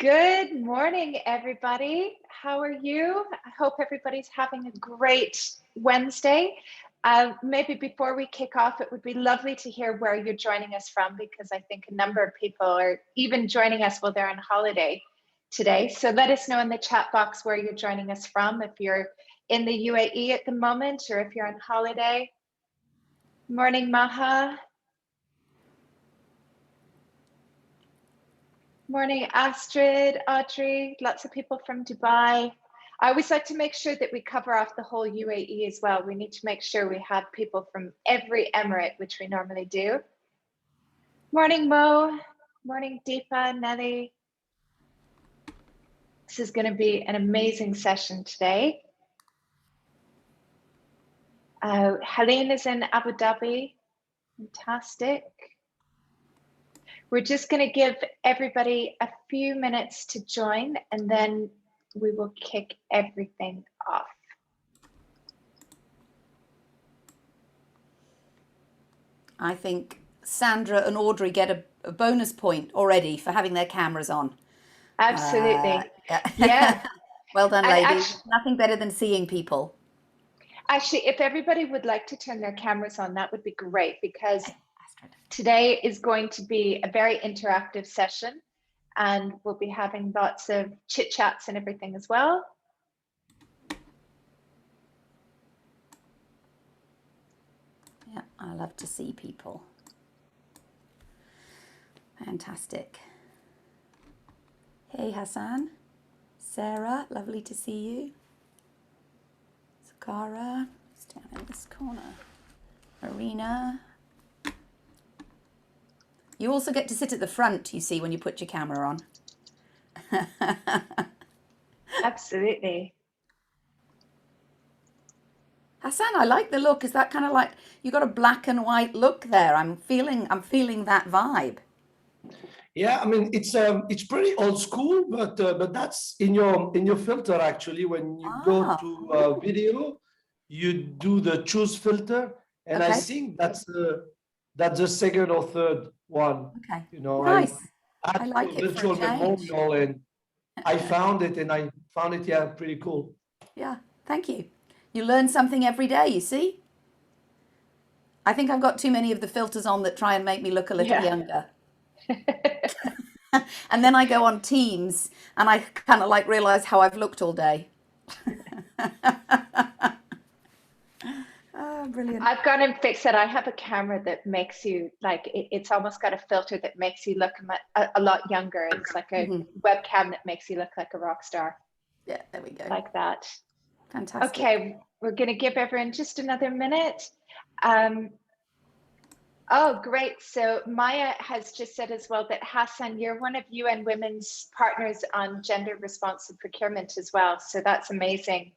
Good morning, everybody. How are you? I hope everybody's having a great Wednesday. Maybe before we kick off, it would be lovely to hear where you're joining us from, because I think a number of people are even joining us while they're on holiday today. So let us know in the chat box where you're joining us from, if you're in the UAE at the moment or if you're on holiday. Morning, Maha. Morning, Astrid, Audrey, lots of people from Dubai. I always like to make sure that we cover off the whole UAE as well. We need to make sure we have people from every emirate, which we normally do. Morning, Mo. Morning, Deepa, Nelly. This is going to be an amazing session today. Helene is in Abu Dhabi. Fantastic. We're just going to give everybody a few minutes to join, and then we will kick everything off. I think Sandra and Audrey get a bonus point already for having their cameras on. Absolutely. Yeah. Well done, ladies. Nothing better than seeing people. Actually, if everybody would like to turn their cameras on, that would be great, because today is going to be a very interactive session, and we'll be having lots of chit chats and everything as well. Yeah, I love to see people. Fantastic. Hey, Hassan. Sarah, lovely to see you. Sakara, it's down in this corner. Marina. You also get to sit at the front, you see, when you put your camera on. Absolutely. Hassan, I like the look. Is that kind of like, you got a black and white look there? I'm feeling that vibe. Yeah, I mean, it's pretty old school, but that's in your filter actually. When you go to video, you do the choose filter, and I think that's the second or third one. Okay. You know, nice. I like it virtual memorial, and I found it, yeah, pretty cool. Yeah, thank you. You learn something every day, you see? I think I've got too many of the filters on that try and make me look a little younger. And then I go on Teams and I kind of like realize how I've looked all day. Oh, brilliant. I've gone and fixed it. I have a camera that makes you like, it's almost got a filter that makes you look a lot younger. It's like a webcam that makes you look like a rock star. Yeah, there we go. Like that. Fantastic. Okay, we're going to give everyone just another minute. Oh, great. So Maya has just said as well that Hassan, you're one of UN Women's partners on gender responsive procurement as well. So that's amazing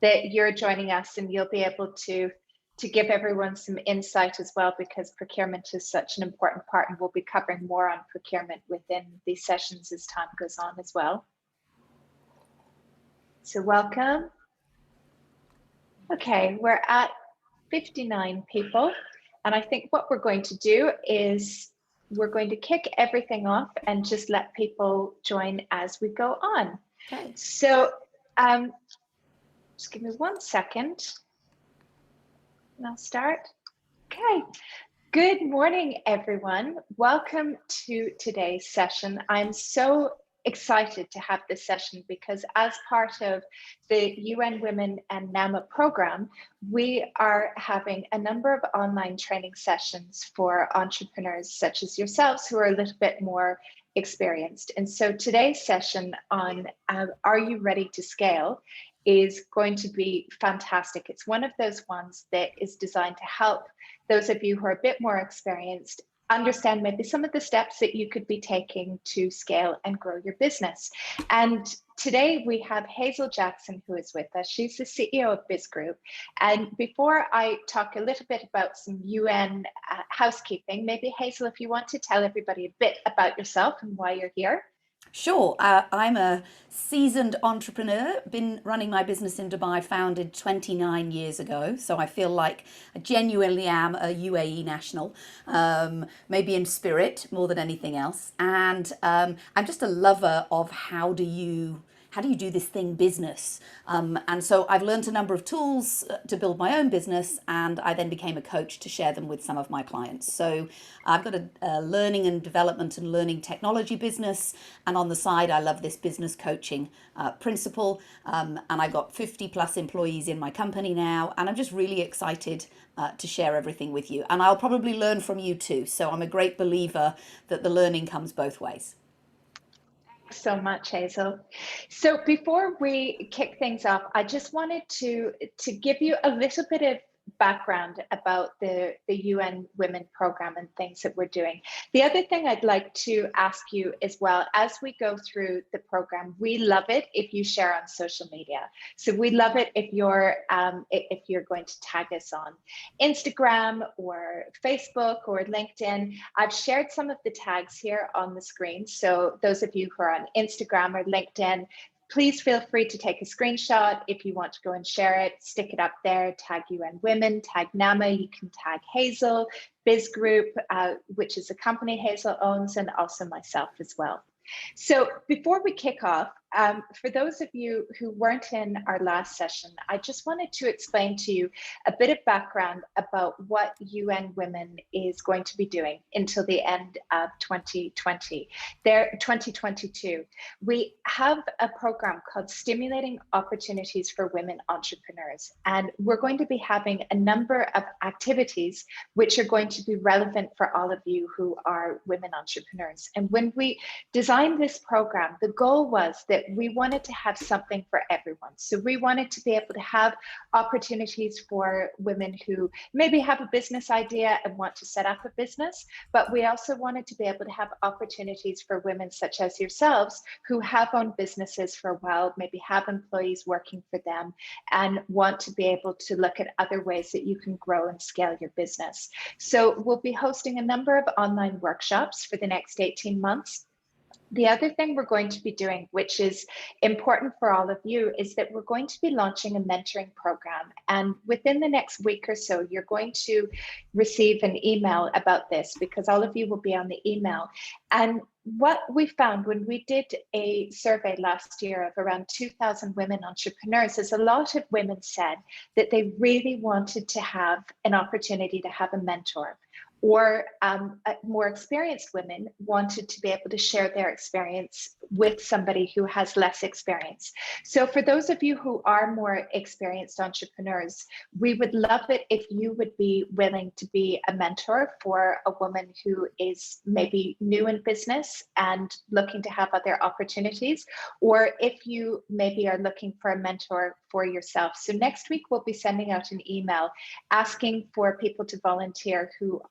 that you're joining us, and you'll be able to give everyone some insight as well, because procurement is such an important part, and we'll be covering more on procurement within these sessions as time goes on as well. So welcome. Okay, we're at 59 people. And I think what we're going to do is we're going to kick everything off and just let people join as we go on. Okay. So just give me 1 second and I'll start. Okay. Good morning, everyone. Welcome to today's session. I'm so excited to have this session, because as part of the UN Women and NAMA program, we are having a number of online training sessions for entrepreneurs such as yourselves who are a little bit more experienced. And so today's session on Are You Ready to Scale is going to be fantastic. It's one of those ones that is designed to help those of you who are a bit more experienced understand maybe some of the steps that you could be taking to scale and grow your business. And today we have Hazel Jackson who is with us. She's the CEO of BizGroup. And before I talk a little bit about some UN housekeeping, maybe Hazel, if you want to tell everybody a bit about yourself and why you're here, Sure. I'm a seasoned entrepreneur, been running my business in Dubai, founded 29 years ago. So I feel like I genuinely am a UAE national, maybe in spirit more than anything else. And I'm just a lover of how do you do this thing business? And so I've learned a number of tools to build my own business, and I then became a coach to share them with some of my clients. So I've got a learning and development and learning technology business, and on the side, I love this business coaching principle. And I've got 50 plus employees in my company now, and I'm just really excited to share everything with you. And I'll probably learn from you too. So I'm a great believer that the learning comes both ways. So much, Hazel. So before we kick things off, I just wanted to give you a little bit of background about the UN Women program and things that we're doing. The other thing I'd like to ask you as well, as we go through the program, we love it if you share on social media. So we love it if you're going to tag us on Instagram or Facebook or LinkedIn. I've shared some of the tags here on the screen. So those of you who are on Instagram or LinkedIn, please feel free to take a screenshot. If you want to go and share it, stick it up there, tag UN Women, tag NAMA, you can tag Hazel, BizGroup, which is a company Hazel owns, and also myself as well. So before we kick off, for those of you who weren't in our last session, I just wanted to explain to you a bit of background about what UN Women is going to be doing until the end of 2022. We have a program called Stimulating Opportunities for Women Entrepreneurs, and we're going to be having a number of activities which are going to be relevant for all of you who are women entrepreneurs. And when we designed this program, the goal was that we wanted to have something for everyone. So we wanted to be able to have opportunities for women who maybe have a business idea and want to set up a business, but we also wanted to be able to have opportunities for women such as yourselves who have owned businesses for a while, maybe have employees working for them, and want to be able to look at other ways that you can grow and scale your business. So we'll be hosting a number of online workshops for the next 18 months. The other thing we're going to be doing, which is important for all of you, is that we're going to be launching a mentoring program. And within the next week or so, you're going to receive an email about this, because all of you will be on the email. And what we found when we did a survey last year of around 2,000 women entrepreneurs is a lot of women said that they really wanted to have an opportunity to have a mentor, or more experienced women wanted to be able to share their experience with somebody who has less experience. So for those of you who are more experienced entrepreneurs, we would love it if you would be willing to be a mentor for a woman who is maybe new in business and looking to have other opportunities, or if you maybe are looking for a mentor for yourself. So next week, we'll be sending out an email asking for people to volunteer who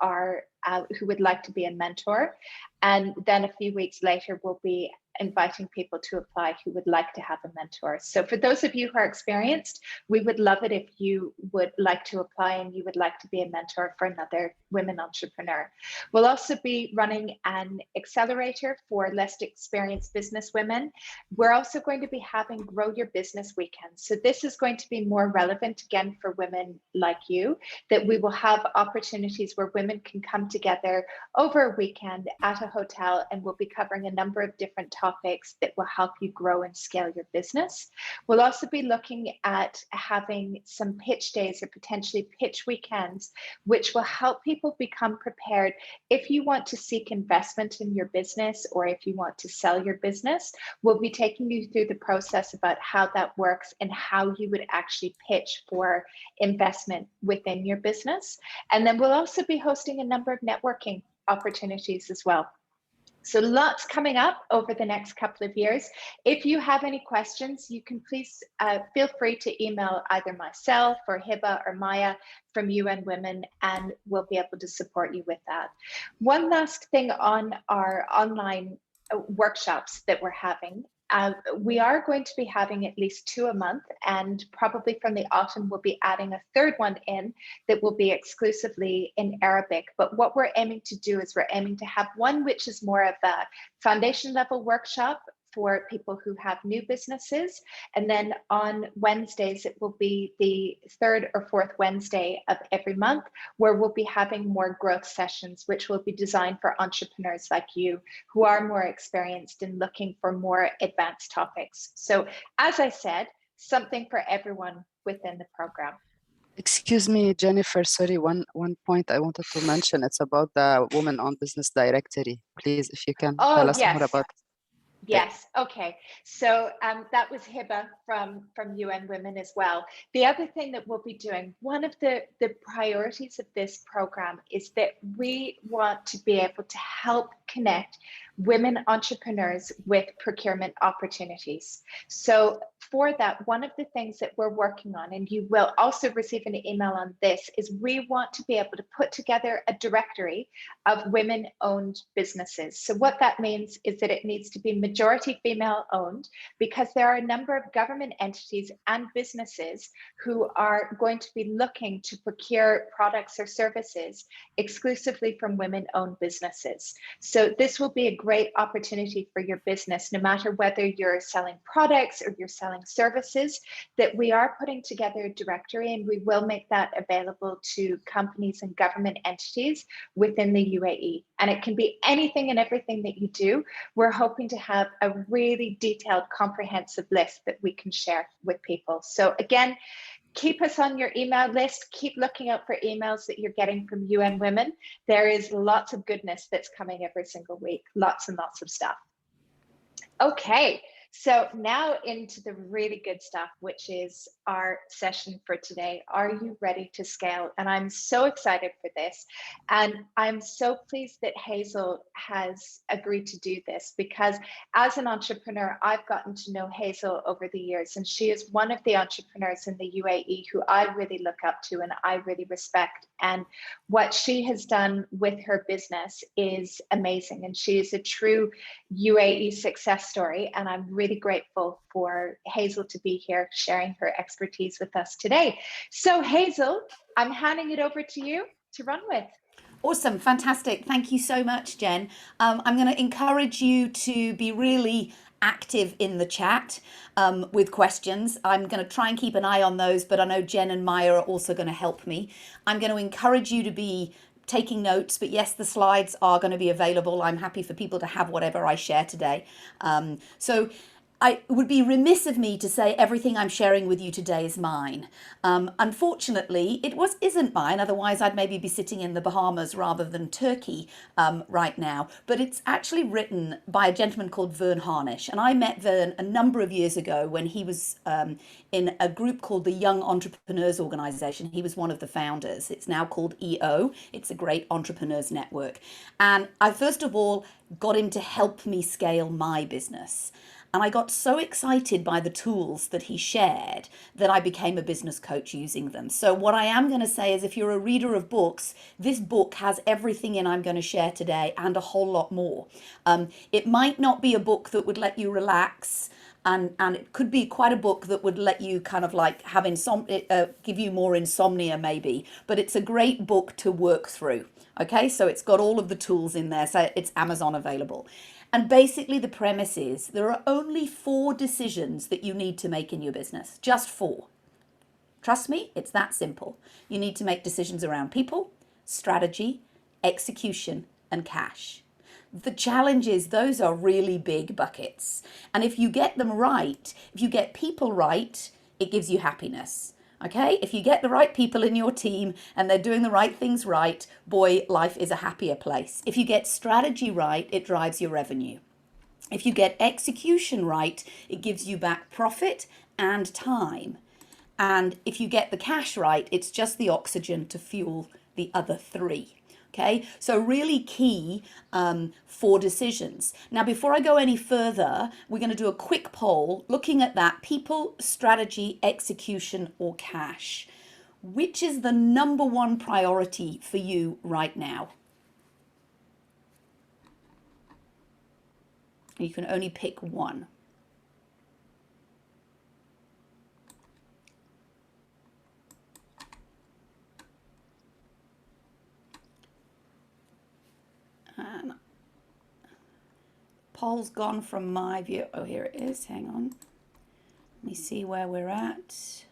would like to be a mentor. And then a few weeks later, we'll be inviting people to apply who would like to have a mentor. So for those of you who are experienced, we would love it if you would like to apply and you would like to be a mentor for another women entrepreneur. We'll also be running an accelerator for less experienced business women. We're also going to be having Grow Your Business weekends. So this is going to be more relevant again for women like you, that we will have opportunities where women can come together over a weekend at a hotel, and we'll be covering a number of different topics that will help you grow and scale your business. We'll also be looking at having some pitch days or potentially pitch weekends, which will help people become prepared if you want to seek investment in your business or if you want to sell your business. We'll be taking you through the process about how that works and how you would actually pitch for investment within your business. And then we'll also be hosting a number of networking opportunities as well. So lots coming up over the next couple of years. If you have any questions, you can please feel free to email either myself or Hiba or Maya from UN Women, and we'll be able to support you with that. One last thing on our online workshops that we're having. We are going to be having at least 2 a month, and probably from the autumn we'll be adding a third one in that will be exclusively in Arabic. But what we're aiming to do is we're aiming to have one which is more of a foundation level workshop for people who have new businesses. And then on Wednesdays, it will be the third or fourth Wednesday of every month, where we'll be having more growth sessions, which will be designed for entrepreneurs like you who are more experienced in looking for more advanced topics. So as I said, something for everyone within the program. Excuse me, Jennifer, sorry, one point I wanted to mention. It's about the Women-Owned Business Directory. Please, if you can tell us more about it. Yes. Okay. So that was Hiba from UN Women as well. The other thing that we'll be doing, one of the priorities of this program is that we want to be able to help connect women entrepreneurs with procurement opportunities. So for that, one of the things that we're working on, and you will also receive an email on this, is we want to be able to put together a directory of women-owned businesses. So what that means is that it needs to be majority female-owned, because there are a number of government entities and businesses who are going to be looking to procure products or services exclusively from women-owned businesses. So this will be a great opportunity for your business, no matter whether you're selling products or you're selling services, that we are putting together a directory, and we will make that available to companies and government entities within the UAE. And it can be anything and everything that you do. We're hoping to have a really detailed, comprehensive list that we can share with people. So again, keep us on your email list. Keep looking out for emails that you're getting from UN Women. There is lots of goodness that's coming every single week. Lots and lots of stuff. Okay, so now into the really good stuff, which is our session for today. Are you ready to scale? And I'm so excited for this. And I'm so pleased that Hazel has agreed to do this, because as an entrepreneur, I've gotten to know Hazel over the years, and she is one of the entrepreneurs in the UAE who I really look up to and I really respect. And what she has done with her business is amazing. And she is a true UAE success story. And I'm really grateful for Hazel to be here sharing her expertise with us today. So Hazel, I'm handing it over to you to run with. Awesome, fantastic. Thank you so much, Jen. I'm going to encourage you to be really active in the chat with questions. I'm going to try and keep an eye on those, but I know Jen and Maya are also going to help me. I'm going to encourage you to be taking notes, but yes, the slides are going to be available. I'm happy for people to have whatever I share today. So it would be remiss of me to say everything I'm sharing with you today is mine. Unfortunately, it isn't mine. Otherwise, I'd maybe be sitting in the Bahamas rather than Turkey right now. But it's actually written by a gentleman called Vern Harnish. And I met Vern a number of years ago when he was in a group called the Young Entrepreneurs Organization. He was one of the founders. It's now called EO. It's a great entrepreneurs network. And I first of all got him to help me scale my business. And I got so excited by the tools that he shared that I became a business coach using them. So what I am going to say is, if you're a reader of books, this book has everything in I'm going to share today and a whole lot more. It might not be a book that would let you relax, and it could be quite a book that would let you kind of like have give you more insomnia maybe, but it's a great book to work through. Okay, so it's got all of the tools in there, so it's Amazon available. And basically the premise is there are only 4 decisions that you need to make in your business, just 4. Trust me, it's that simple. You need to make decisions around people, strategy, execution, and cash. The challenge is those are really big buckets. And if you get them right, if you get people right, it gives you happiness. Okay, if you get the right people in your team and they're doing the right things right, boy, life is a happier place. If you get strategy right, it drives your revenue. If you get execution right, it gives you back profit and time. And if you get the cash right, it's just the oxygen to fuel the other 3. Okay, so really key for decisions. Now, before I go any further, we're going to do a quick poll looking at that: people, strategy, execution, or cash. Which is the number 1 priority for you right now? You can only pick one. poll's gone from my view? Oh, here it is. Hang on. Let me see where we're at.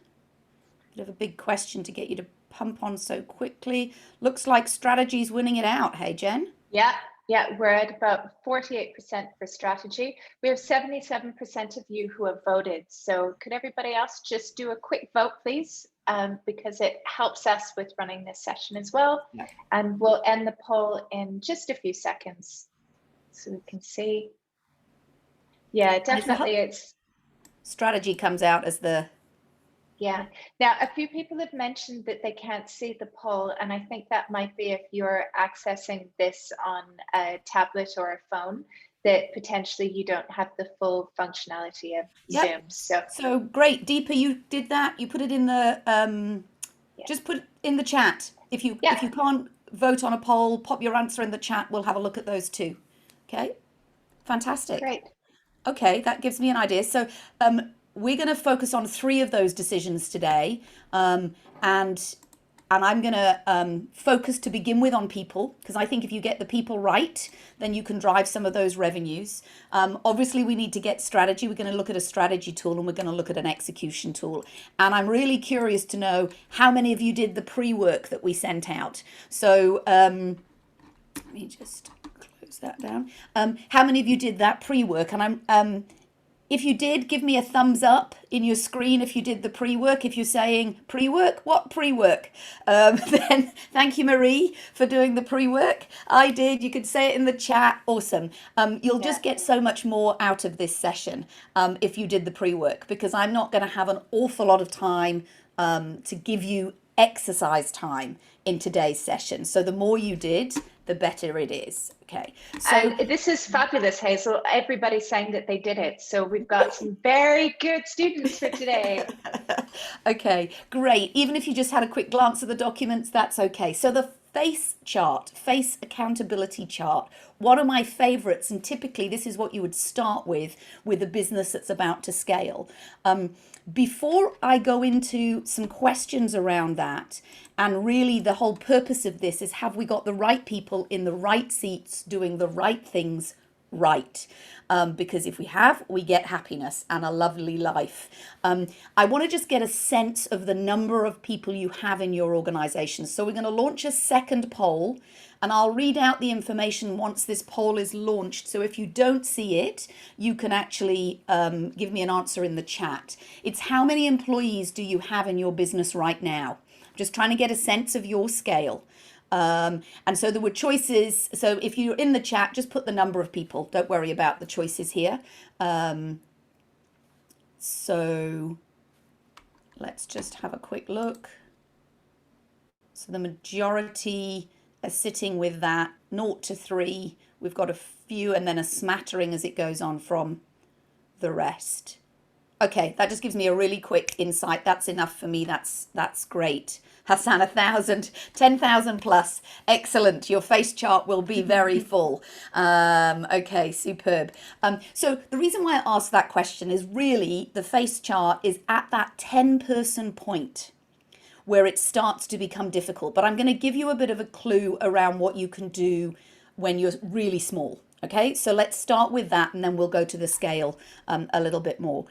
Bit of a big question to get you to pump on so quickly. Looks like strategy's winning it out. Hey, Jen? Yeah, we're at about 48% for strategy. We have 77% of you who have voted. So could everybody else just do a quick vote, please? Because it helps us with running this session as well. Yeah. And we'll end the poll in just a few seconds so we can see. Yeah, definitely it's... Strategy comes out as the... Yeah. Now, a few people have mentioned that they can't see the poll, and I think that might be if you're accessing this on a tablet or a phone, that potentially you don't have the full functionality of Zoom. So great, Deepa, you did that. You put it in the just put it in the chat. If you can't vote on a poll, pop your answer in the chat. We'll have a look at those too. Okay, fantastic. Great. Okay, that gives me an idea. So we're going to focus on 3 of those decisions today, and I'm going to focus to begin with on people, because I think if you get the people right, then you can drive some of those revenues. Obviously, we need to get strategy. We're going to look at a strategy tool, and we're going to look at an execution tool. And I'm really curious to know how many of you did the pre-work that we sent out. So let me just close that down. How many of you did that pre-work? And if you did, give me a thumbs up in your screen if you did the pre-work. If you're saying pre-work, what pre-work? Then thank you, Marie, for doing the pre-work. I did. You could say it in the chat. Awesome. You'll just get so much more out of this session if you did the pre-work, because I'm not going to have an awful lot of time to give you exercise time in today's session. So the more you did, the better it is. Okay. So and this is fabulous, Hazel. Everybody's saying that they did it. So we've got some very good students for today. Okay, great. Even if you just had a quick glance at the documents, that's okay. So the face chart, face accountability chart, one of my favorites, and typically this is what you would start with a business that's about to scale. Before I go into some questions around that, and really the whole purpose of this is, have we got the right people in the right seats doing the right things right? Because if we have, we get happiness and a lovely life. I want to just get a sense of the number of people you have in your organization. So we're going to launch a second poll, and I'll read out the information once this poll is launched. So if you don't see it, you can actually give me an answer in the chat. It's how many employees do you have in your business right now? Just trying to get a sense of your scale. And so there were choices. So if you're in the chat, just put the number of people. Don't worry about the choices here. So let's just have a quick look. So the majority are sitting with that 0 to 3. We've got a few and then a smattering as it goes on from the rest. Okay, that just gives me a really quick insight. That's enough for me. That's great. Hassan, 1,000, 10,000 plus. Excellent. Your face chart will be very full. Okay, superb. So the reason why I asked that question is really the face chart is at that 10-person point where it starts to become difficult. But I'm going to give you a bit of a clue around what you can do when you're really small. Okay, so let's start with that, and then we'll go to the scale a little bit more.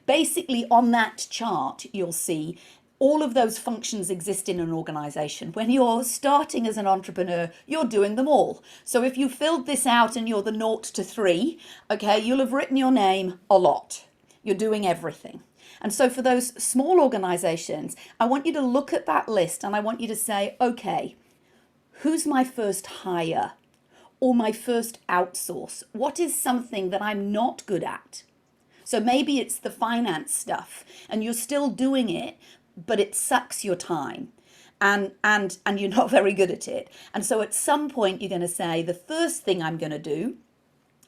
Basically, on that chart, you'll see all of those functions exist in an organization. When you're starting as an entrepreneur, you're doing them all. So if you filled this out and you're the 0 to 3, okay, you'll have written your name a lot. You're doing everything. And so for those small organizations, I want you to look at that list and I want you to say, okay, who's my first hire or my first outsource? What is something that I'm not good at? So maybe it's the finance stuff and you're still doing it, but it sucks your time and you're not very good at it. And so at some point you're going to say, the first thing I'm going to do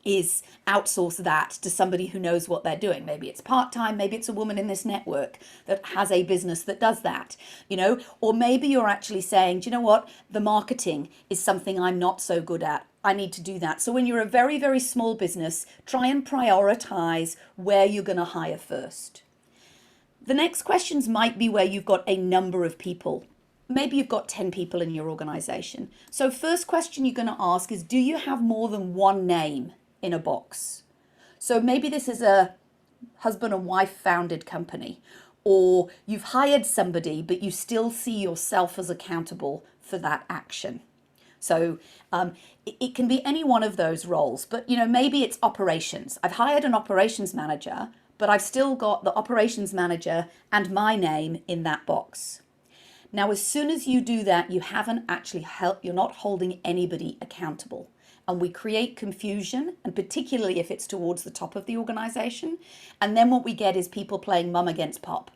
is outsource that to somebody who knows what they're doing. Maybe it's part-time, maybe it's a woman in this network that has a business that does that, you know, or maybe you're actually saying, do you know what? The marketing is something I'm not so good at. I need to do that. So when you're a very, very small business, try and prioritize where you're going to hire first. The next questions might be where you've got a number of people. Maybe you've got 10 people in your organization. So first question you're going to ask is, do you have more than one name in a box. So maybe this is a husband and wife founded company, or you've hired somebody, but you still see yourself as accountable for that action. So it can be any one of those roles, but maybe it's operations. I've hired an operations manager, but I've still got the operations manager and my name in that box. Now, as soon as you do that, you haven't actually you're not holding anybody accountable. And we create confusion, and particularly if it's towards the top of the organization. And then what we get is people playing mum against pop.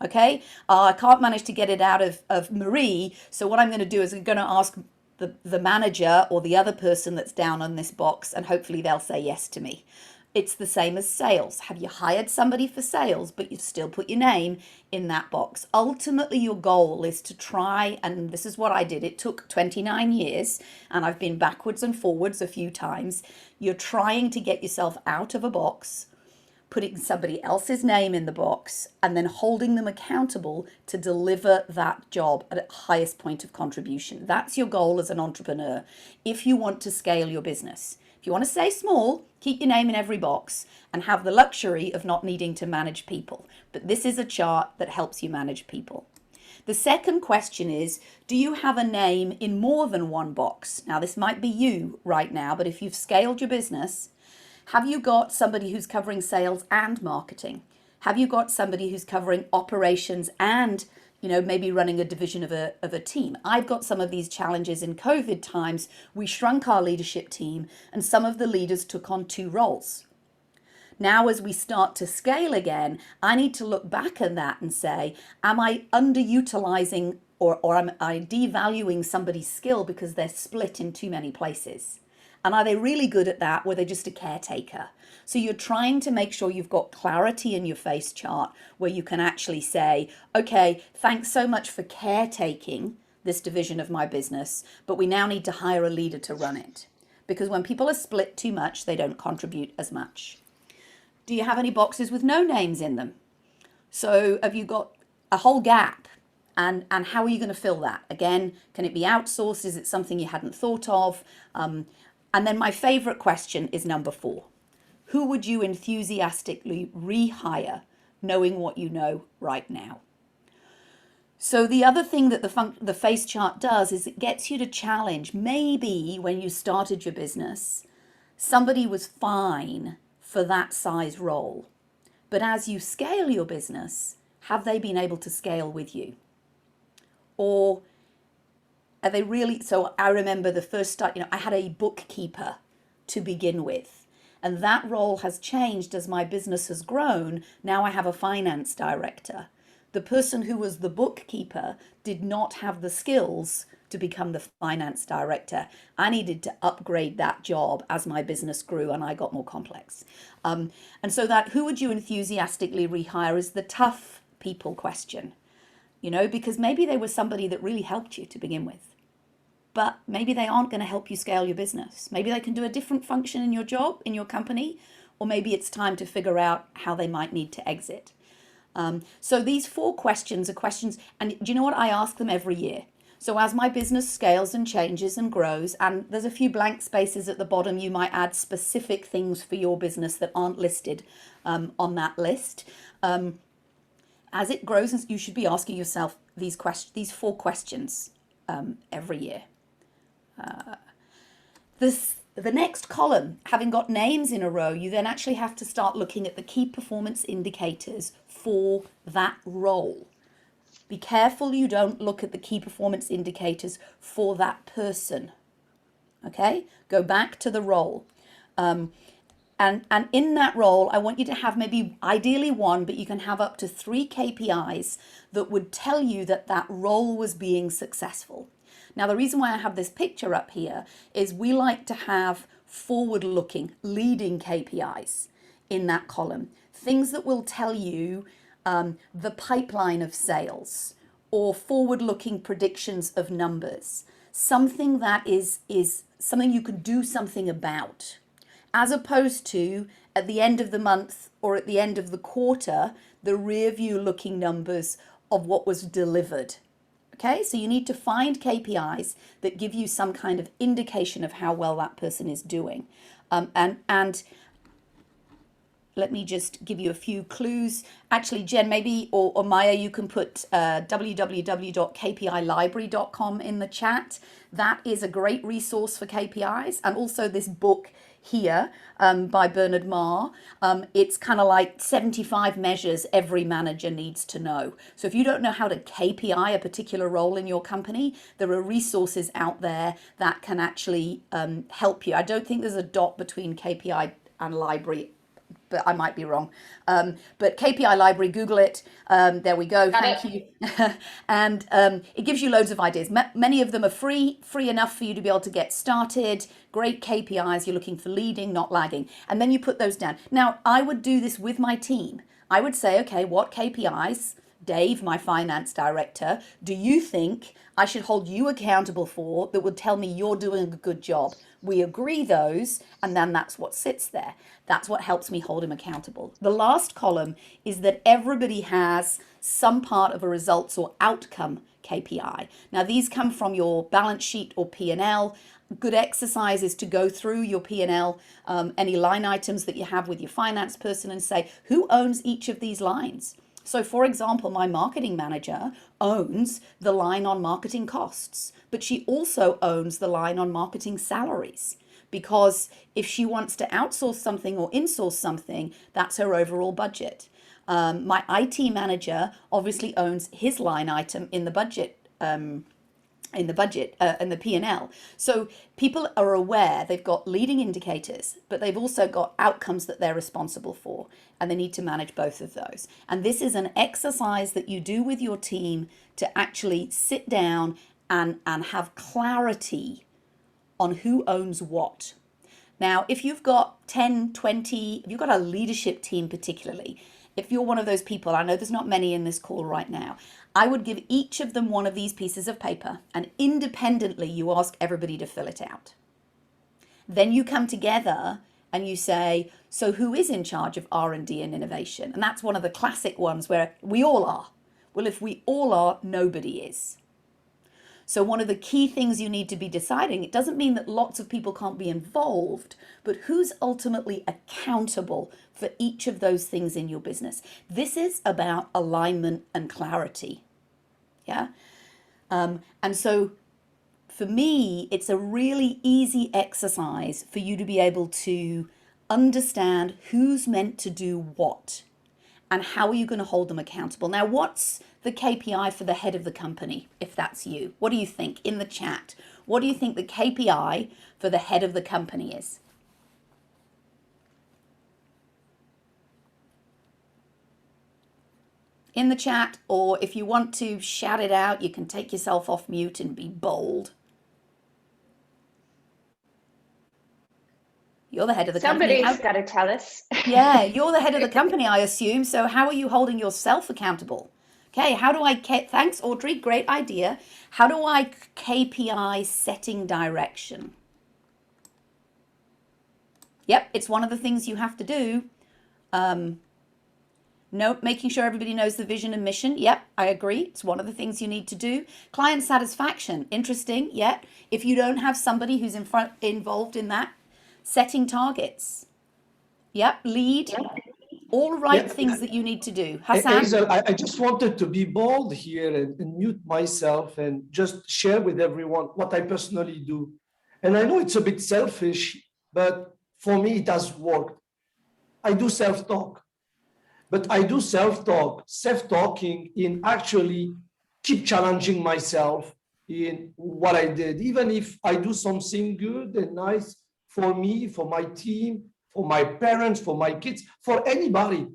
Okay, I can't manage to get it out of Marie. So what I'm going to do is I'm going to ask the manager or the other person that's down on this box, and hopefully they'll say yes to me. It's the same as sales. Have you hired somebody for sales, but you've still put your name in that box? Ultimately, your goal is to try, and this is what I did. It took 29 years, and I've been backwards and forwards a few times. You're trying to get yourself out of a box, putting somebody else's name in the box, and then holding them accountable to deliver that job at the highest point of contribution. That's your goal as an entrepreneur if you want to scale your business. If you want to stay small, keep your name in every box and have the luxury of not needing to manage people. But this is a chart that helps you manage people. The second question is, do you have a name in more than one box? Now, this might be you right now, but if you've scaled your business, have you got somebody who's covering sales and marketing? Have you got somebody who's covering operations and maybe running a division of a team? I've got some of these challenges in COVID times. We shrunk our leadership team and some of the leaders took on 2 roles. Now, as we start to scale again, I need to look back at that and say, am I underutilizing or am I devaluing somebody's skill because they're split in too many places? And are they really good at that? Or are they just a caretaker? So you're trying to make sure you've got clarity in your face chart where you can actually say, okay, thanks so much for caretaking this division of my business, but we now need to hire a leader to run it. Because when people are split too much, they don't contribute as much. Do you have any boxes with no names in them? So have you got a whole gap? And how are you going to fill that? Again, can it be outsourced? Is it something you hadn't thought of? And then my favorite question is number 4. Who would you enthusiastically rehire knowing what you know right now? So the other thing that the face chart does is it gets you to challenge. Maybe when you started your business, somebody was fine for that size role. But as you scale your business, have they been able to scale with you? Or are they really? So I remember the first start, I had a bookkeeper to begin with, and that role has changed as my business has grown. Now I have a finance director. The person who was the bookkeeper did not have the skills to become the finance director. I needed to upgrade that job as my business grew and I got more complex. And so that who would you enthusiastically rehire is the tough people question, because maybe they were somebody that really helped you to begin with. But maybe they aren't going to help you scale your business. Maybe they can do a different function in your job, in your company, or maybe it's time to figure out how they might need to exit. So these 4 questions are questions, and do you know what? I ask them every year. So as my business scales and changes and grows, and there's a few blank spaces at the bottom, you might add specific things for your business that aren't listed on that list. As it grows, you should be asking yourself these 4 questions every year. The next column, having got names in a row, you then actually have to start looking at the key performance indicators for that role. Be careful you don't look at the key performance indicators for that person. Okay, go back to the role. And in that role, I want you to have maybe ideally 1, but you can have up to 3 KPIs that would tell you that that role was being successful. Now, the reason why I have this picture up here is we like to have forward-looking, leading KPIs in that column. Things that will tell you the pipeline of sales or forward-looking predictions of numbers. Something that is something you can do something about, as opposed to at the end of the month or at the end of the quarter, the rear-view-looking numbers of what was delivered. Okay, so you need to find KPIs that give you some kind of indication of how well that person is doing. And let me just give you a few clues. Actually, Jen, maybe, or Maya, you can put www.kpilibrary.com in the chat. That is a great resource for KPIs. And also this book here by Bernard Marr. It's kind of like 75 measures every manager needs to know. So if you don't know how to KPI a particular role in your company, there are resources out there that can actually help you. I don't think there's a dot between KPI and library, but I might be wrong. But KPI Library, Google it. There we go. Thank you. And it gives you loads of ideas. Many of them are free enough for you to be able to get started. Great KPIs. You're looking for leading, not lagging. And then you put those down. Now, I would do this with my team. I would say, okay, what KPIs, Dave, my finance director, do you think I should hold you accountable for that would tell me you're doing a good job? We agree those, and then that's what sits there. That's what helps me hold him accountable. The last column is that everybody has some part of a results or outcome KPI. Now, these come from your balance sheet or P&L. Good exercise is to go through your P&L, any line items that you have with your finance person, and say, who owns each of these lines? So, for example, my marketing manager owns the line on marketing costs, but she also owns the line on marketing salaries, because if she wants to outsource something or insource something, that's her overall budget. My IT manager obviously owns his line item in the budget, in the P&L. So people are aware they've got leading indicators, but they've also got outcomes that they're responsible for, and they need to manage both of those. And this is an exercise that you do with your team to actually sit down and have clarity on who owns what. Now, if you've got 10, 20, if you've got a leadership team particularly, if you're one of those people, I know there's not many in this call right now, I would give each of them one of these pieces of paper, and independently you ask everybody to fill it out. Then you come together and you say, so who is in charge of R&D and innovation? And that's one of the classic ones where we all are. Well, if we all are, nobody is. So one of the key things you need to be deciding, it doesn't mean that lots of people can't be involved, but who's ultimately accountable for each of those things in your business. This is about alignment and clarity. Yeah. And so for me, it's a really easy exercise for you to be able to understand who's meant to do what and how are you going to hold them accountable. Now, what's the KPI for the head of the company, if that's you? What do you think in the chat? What do you think the KPI for the head of the company is? In the chat, or if you want to shout it out, you can take yourself off mute and be bold. You're the head of the company. Somebody's got to tell us. Yeah, you're the head of the company, I assume. So how are you holding yourself accountable? Okay, how do I, thanks Audrey, great idea. How do I KPI setting direction? Yep, it's one of the things you have to do. Nope, making sure everybody knows the vision and mission. Yep, I agree. It's one of the things you need to do. Client satisfaction, interesting. Yep, if you don't have somebody who's involved in that, setting targets. Yep, lead. All right, things that you need to do. Hassan? Hazel, I just wanted to be bold here and mute myself and just share with everyone what I personally do. And I know it's a bit selfish, but for me, it has worked. I do self-talk, but I do self-talking in actually keep challenging myself in what I did. Even if I do something good and nice for me, for my team, for my parents, for my kids, for anybody,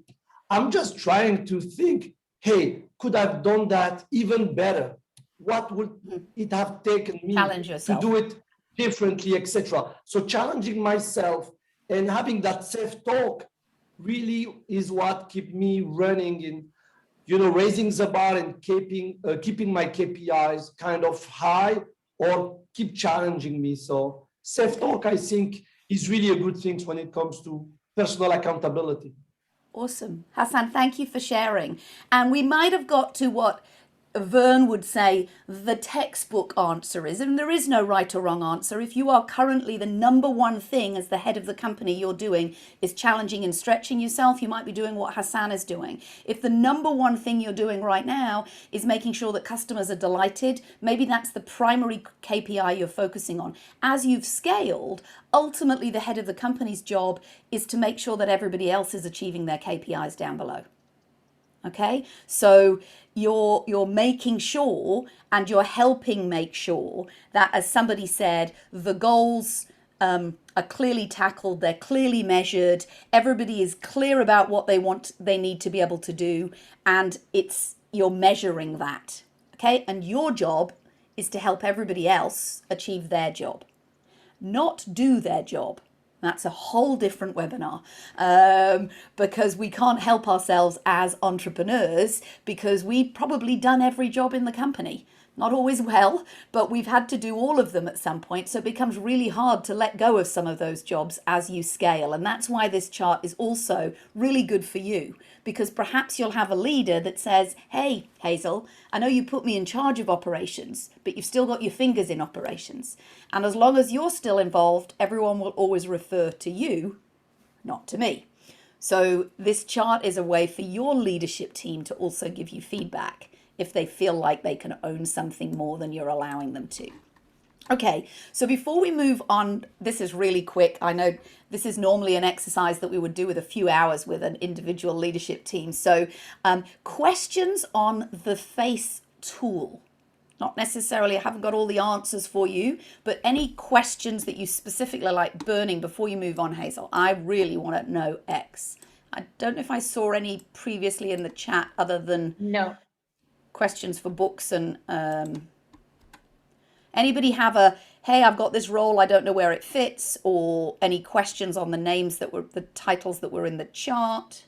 I'm just trying to think, hey, could I have done that even better? What would it have taken me to do it differently, etc.? So challenging myself and having that self-talk really is what keep me running in, raising the bar and keeping my KPIs kind of high or keep challenging me. So self-talk, I think, is really a good thing when it comes to personal accountability. Awesome. Hassan, thank you for sharing. And we might have got to what Vern would say the textbook answer is, and there is no right or wrong answer. If you are currently the number one thing as the head of the company you're doing is challenging and stretching yourself, you might be doing what Hassan is doing. If the number one thing you're doing right now is making sure that customers are delighted, maybe that's the primary KPI you're focusing on. As you've scaled, ultimately the head of the company's job is to make sure that everybody else is achieving their KPIs down below. Okay, so you're making sure and you're helping make sure that, as somebody said, the goals are clearly tackled, they're clearly measured, everybody is clear about what they need to be able to do, and you're measuring that. Okay, and your job is to help everybody else achieve their job, not do their job. That's a whole different webinar, because we can't help ourselves as entrepreneurs because we've probably done every job in the company. Not always well, but we've had to do all of them at some point. So it becomes really hard to let go of some of those jobs as you scale. And that's why this chart is also really good for you, because perhaps you'll have a leader that says, hey, Hazel, I know you put me in charge of operations, but you've still got your fingers in operations. And as long as you're still involved, everyone will always refer to you, not to me. So this chart is a way for your leadership team to also give you feedback if they feel like they can own something more than you're allowing them to. Okay, so before we move on, this is really quick. I know this is normally an exercise that we would do with a few hours with an individual leadership team. So questions on the face tool. Not necessarily, I haven't got all the answers for you, but any questions that you specifically like burning before you move on, Hazel? I really want to know X. I don't know if I saw any previously in the chat other than no questions for books. And anybody have a, hey, I've got this role, I don't know where it fits, or any questions on the names that were, the titles that were in the chart?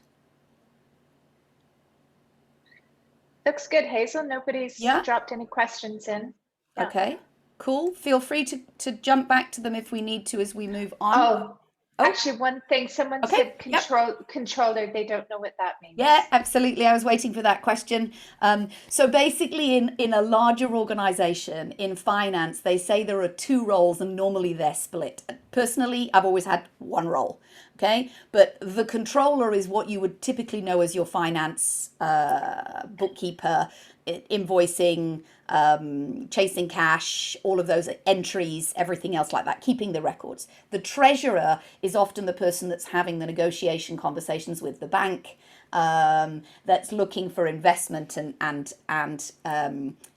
Looks good, Hazel. Nobody's dropped any questions in. Yeah. Okay, cool. Feel free to jump back to them if we need to as we move on. Oh, actually, one thing, someone said controller, they don't know what that means. Yeah, absolutely. I was waiting for that question. So basically in a larger organization, in finance, they say there are two roles and normally they're split. Personally, I've always had one role. Okay, but the controller is what you would typically know as your finance bookkeeper, invoicing, chasing cash, all of those entries, everything else like that, keeping the records. The treasurer is often the person that's having the negotiation conversations with the bank, that's looking for investment and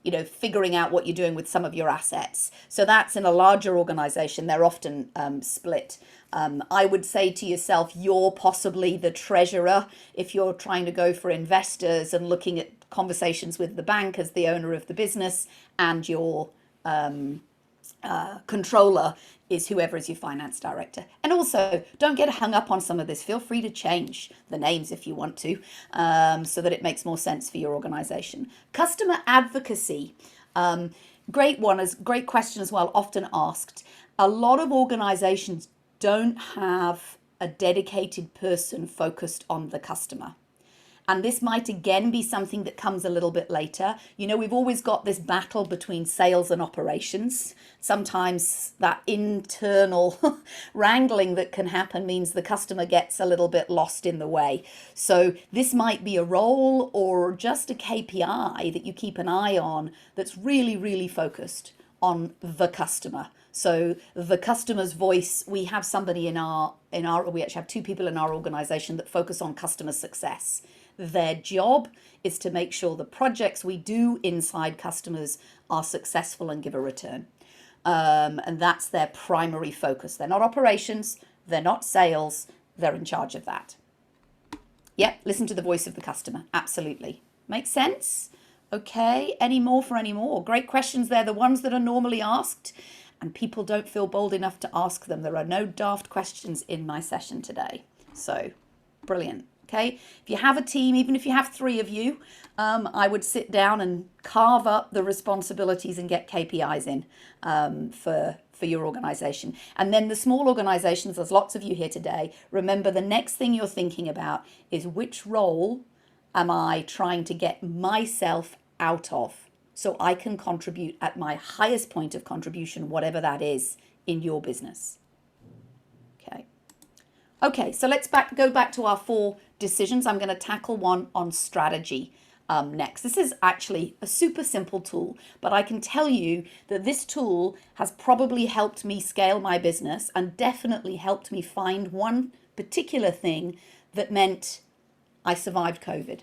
you know, figuring out what you're doing with some of your assets. So that's in a larger organization. They're often split. I would say to yourself, you're possibly the treasurer if you're trying to go for investors and looking at conversations with the bank as the owner of the business, and your controller is whoever is your finance director. And also, don't get hung up on some of this. Feel free to change the names if you want to, so that it makes more sense for your organization. Customer advocacy, great one, great question as well, often asked. A lot of organizations don't have a dedicated person focused on the customer. And this might again be something that comes a little bit later. You know, we've always got this battle between sales and operations. Sometimes that internal wrangling that can happen means the customer gets a little bit lost in the way. So this might be a role or just a KPI that you keep an eye on that's really, really focused on the customer. So the customer's voice, we have somebody we actually have two people in our organization that focus on customer success. Their job is to make sure the projects we do inside customers are successful and give a return. And that's their primary focus. They're not operations, they're not sales, they're in charge of that. Yep, listen to the voice of the customer. Absolutely. Makes sense? Okay, any more for any more? Great questions. They're the ones that are normally asked, and people don't feel bold enough to ask them. There are no daft questions in my session today. So, brilliant. Okay, if you have a team, even if you have 3 of you, I would sit down and carve up the responsibilities and get KPIs in for your organization. And then the small organizations, there's lots of you here today, remember the next thing you're thinking about is which role am I trying to get myself out of? so I can contribute at my highest point of contribution, whatever that is in your business. Okay. Okay, so let's go back to our 4 decisions. I'm going to tackle one on strategy next. This is actually a super simple tool, but I can tell you that this tool has probably helped me scale my business and definitely helped me find one particular thing that meant I survived COVID.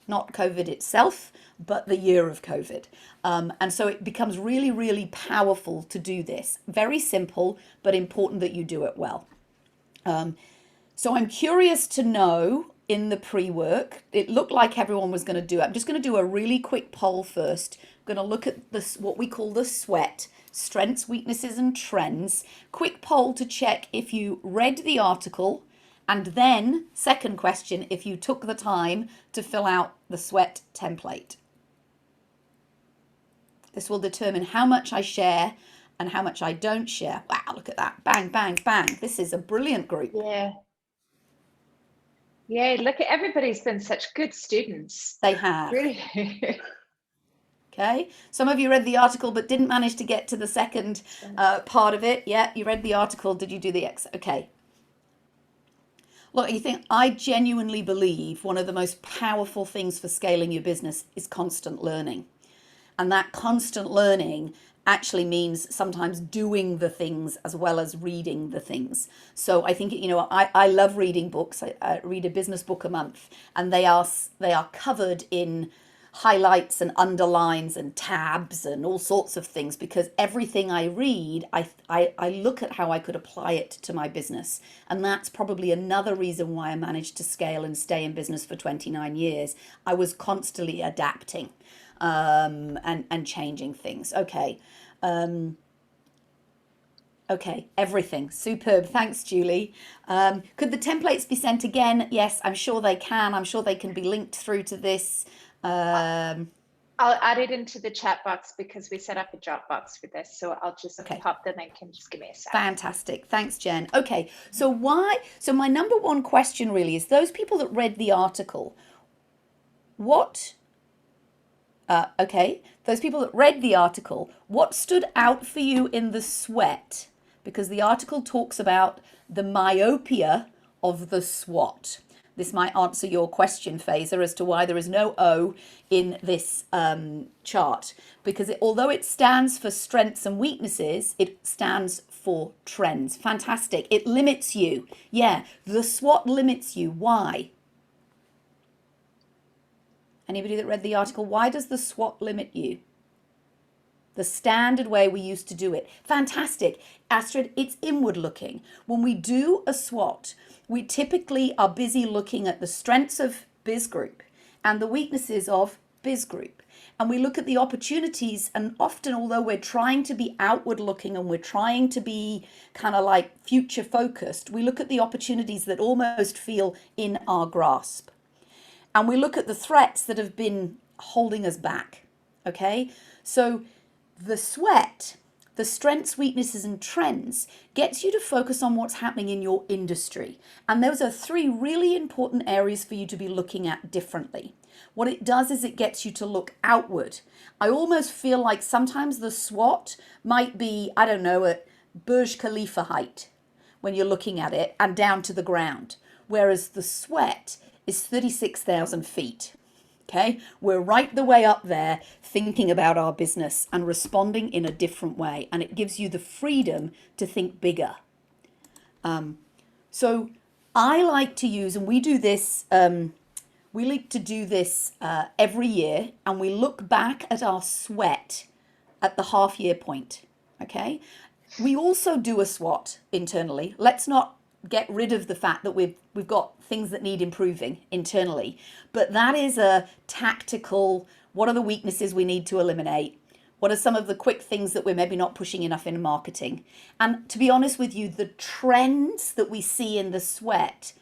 Not COVID itself, but the year of COVID. And so it becomes really, really powerful to do this. Very simple, but important that you do it well. So I'm curious to know in the pre-work, it looked like everyone was going to do it. I'm just going to do a really quick poll first. I'm going to look at this, what we call the SWOT, strengths, weaknesses, and trends. Quick poll to check if you read the article, and then second question, if you took the time to fill out the SWOT template. This will determine how much I share and how much I don't share. Wow, look at that. Bang, bang, bang. This is a brilliant group. Yeah. Yeah, look at everybody's been such good students. They have. Really. Okay, some of you read the article but didn't manage to get to the second part of it. Yeah, you read the article. Did you do the Okay. Look, I genuinely believe one of the most powerful things for scaling your business is constant learning. And that constant learning actually means sometimes doing the things as well as reading the things. So I think, I love reading books. I read a business book a month, and they are covered in highlights and underlines and tabs and all sorts of things, because everything I read, I look at how I could apply it to my business. And that's probably another reason why I managed to scale and stay in business for 29 years. I was constantly adapting and changing things. Okay. Okay, everything. Superb. Thanks, Julie. Could the templates be sent again? Yes, I'm sure they can. I'm sure they can be linked through to this. I'll add it into the chat box because we set up a Dropbox for this. So I'll just pop the link and just give me a sec. Fantastic. Thanks, Jen. Okay, so my number one question really is those people that read the article, those people that read the article, what stood out for you in the SWOT? Because the article talks about the myopia of the SWOT. This might answer your question, Fazer, as to why there is no O in this chart. Because although it stands for strengths and weaknesses, it stands for trends. Fantastic. It limits you. Yeah, the SWOT limits you. Why? Anybody that read the article, why does the SWOT limit you? The standard way we used to do it. Fantastic. Astrid, it's inward looking. When we do a SWOT, we typically are busy looking at the strengths of BizGroup and the weaknesses of BizGroup. And we look at the opportunities, and often, although we're trying to be outward looking and we're trying to be kind of like future focused, we look at the opportunities that almost feel in our grasp. And we look at the threats that have been holding us back. Okay, so the SWOT, the strengths, weaknesses, and trends, gets you to focus on what's happening in your industry. And those are 3 really important areas for you to be looking at differently. What it does is it gets you to look outward. I almost feel like sometimes the SWOT might be, I don't know, at Burj Khalifa height when you're looking at it and down to the ground. Whereas the SWOT is 36,000 feet. Okay, we're right the way up there thinking about our business and responding in a different way. And it gives you the freedom to think bigger. So I like to use, and we do this, we like to do this every year, and we look back at our SWOT at the half year point. Okay, we also do a SWOT internally. Let's not get rid of the fact that we've got things that need improving internally, but that is a tactical, what are the weaknesses we need to eliminate? What are some of the quick things that we're maybe not pushing enough in marketing? And to be honest with you, the trends that we see in the SWOT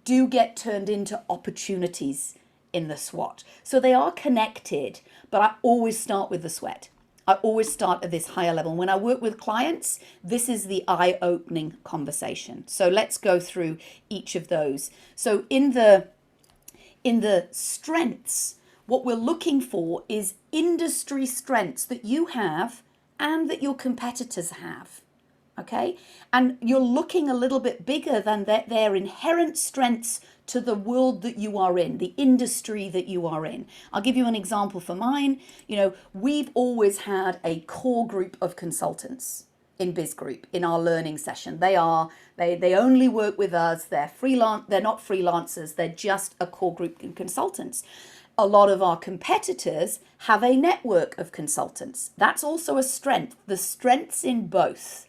do get turned into opportunities in the SWOT. So they are connected, but I always start with the SWOT. I always start at this higher level. When I work with clients, this is the eye-opening conversation. So let's go through each of those. So in the strengths, What we're looking for is industry strengths that you have and that your competitors have. Okay, and you're looking a little bit bigger than their inherent strengths to the world that you are in, the industry that you are in. I'll give you an example for mine. You know, we've always had a core group of consultants in BizGroup in our learning session. They only work with us. They're freelance. They're not freelancers. They're just a core group of consultants. A lot of our competitors have a network of consultants. That's also a strength. The strengths in both.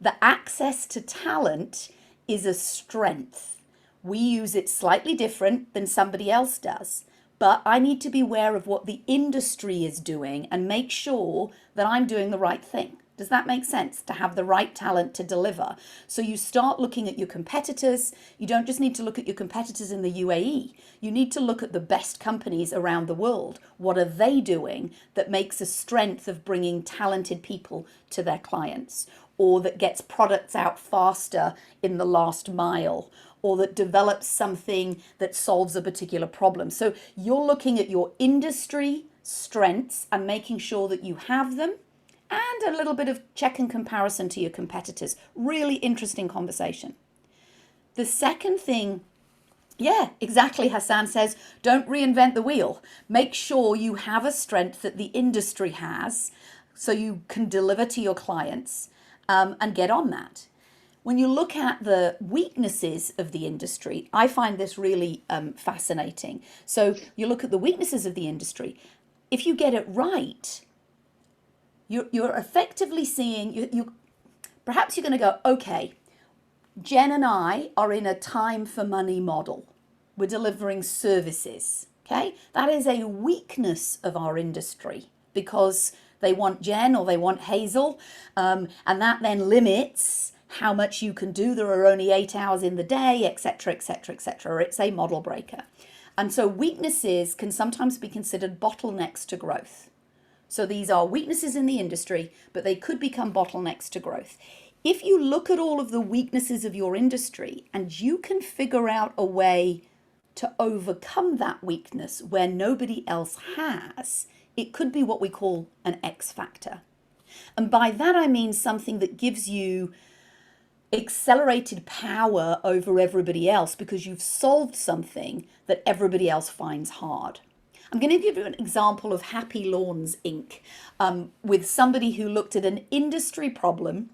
The access to talent is a strength. We use it slightly different than somebody else does, but I need to be aware of what the industry is doing and make sure that I'm doing the right thing. Does that make sense? To have the right talent to deliver. So you start looking at your competitors. You don't just need to look at your competitors in the UAE. You need to look at the best companies around the world. What are they doing that makes a strength of bringing talented people to their clients, or that gets products out faster in the last mile, or that develops something that solves a particular problem. So you're looking at your industry strengths and making sure that you have them, and a little bit of check and comparison to your competitors. Really interesting conversation. The second thing, yeah, exactly, Hassan says, don't reinvent the wheel. Make sure you have a strength that the industry has so you can deliver to your clients, and get on that. When you look at the weaknesses of the industry, I find this really fascinating. So you look at the weaknesses of the industry. If you get it right, you're effectively seeing, perhaps you're going to go, okay, Jen and I are in a time for money model. We're delivering services, okay? That is a weakness of our industry because they want Jen or they want Hazel, and that then limits how much you can do. There are only 8 hours in the day, etc., etc., etc. It's a model breaker. And so weaknesses can sometimes be considered bottlenecks to growth. So these are weaknesses in the industry, but they could become bottlenecks to growth. If you look at all of the weaknesses of your industry and you can figure out a way to overcome that weakness where nobody else has, it could be what we call an X factor. And by that I mean something that gives you accelerated power over everybody else because you've solved something that everybody else finds hard. I'm going to give you an example of Happy Lawns Inc. With somebody who looked at an industry problem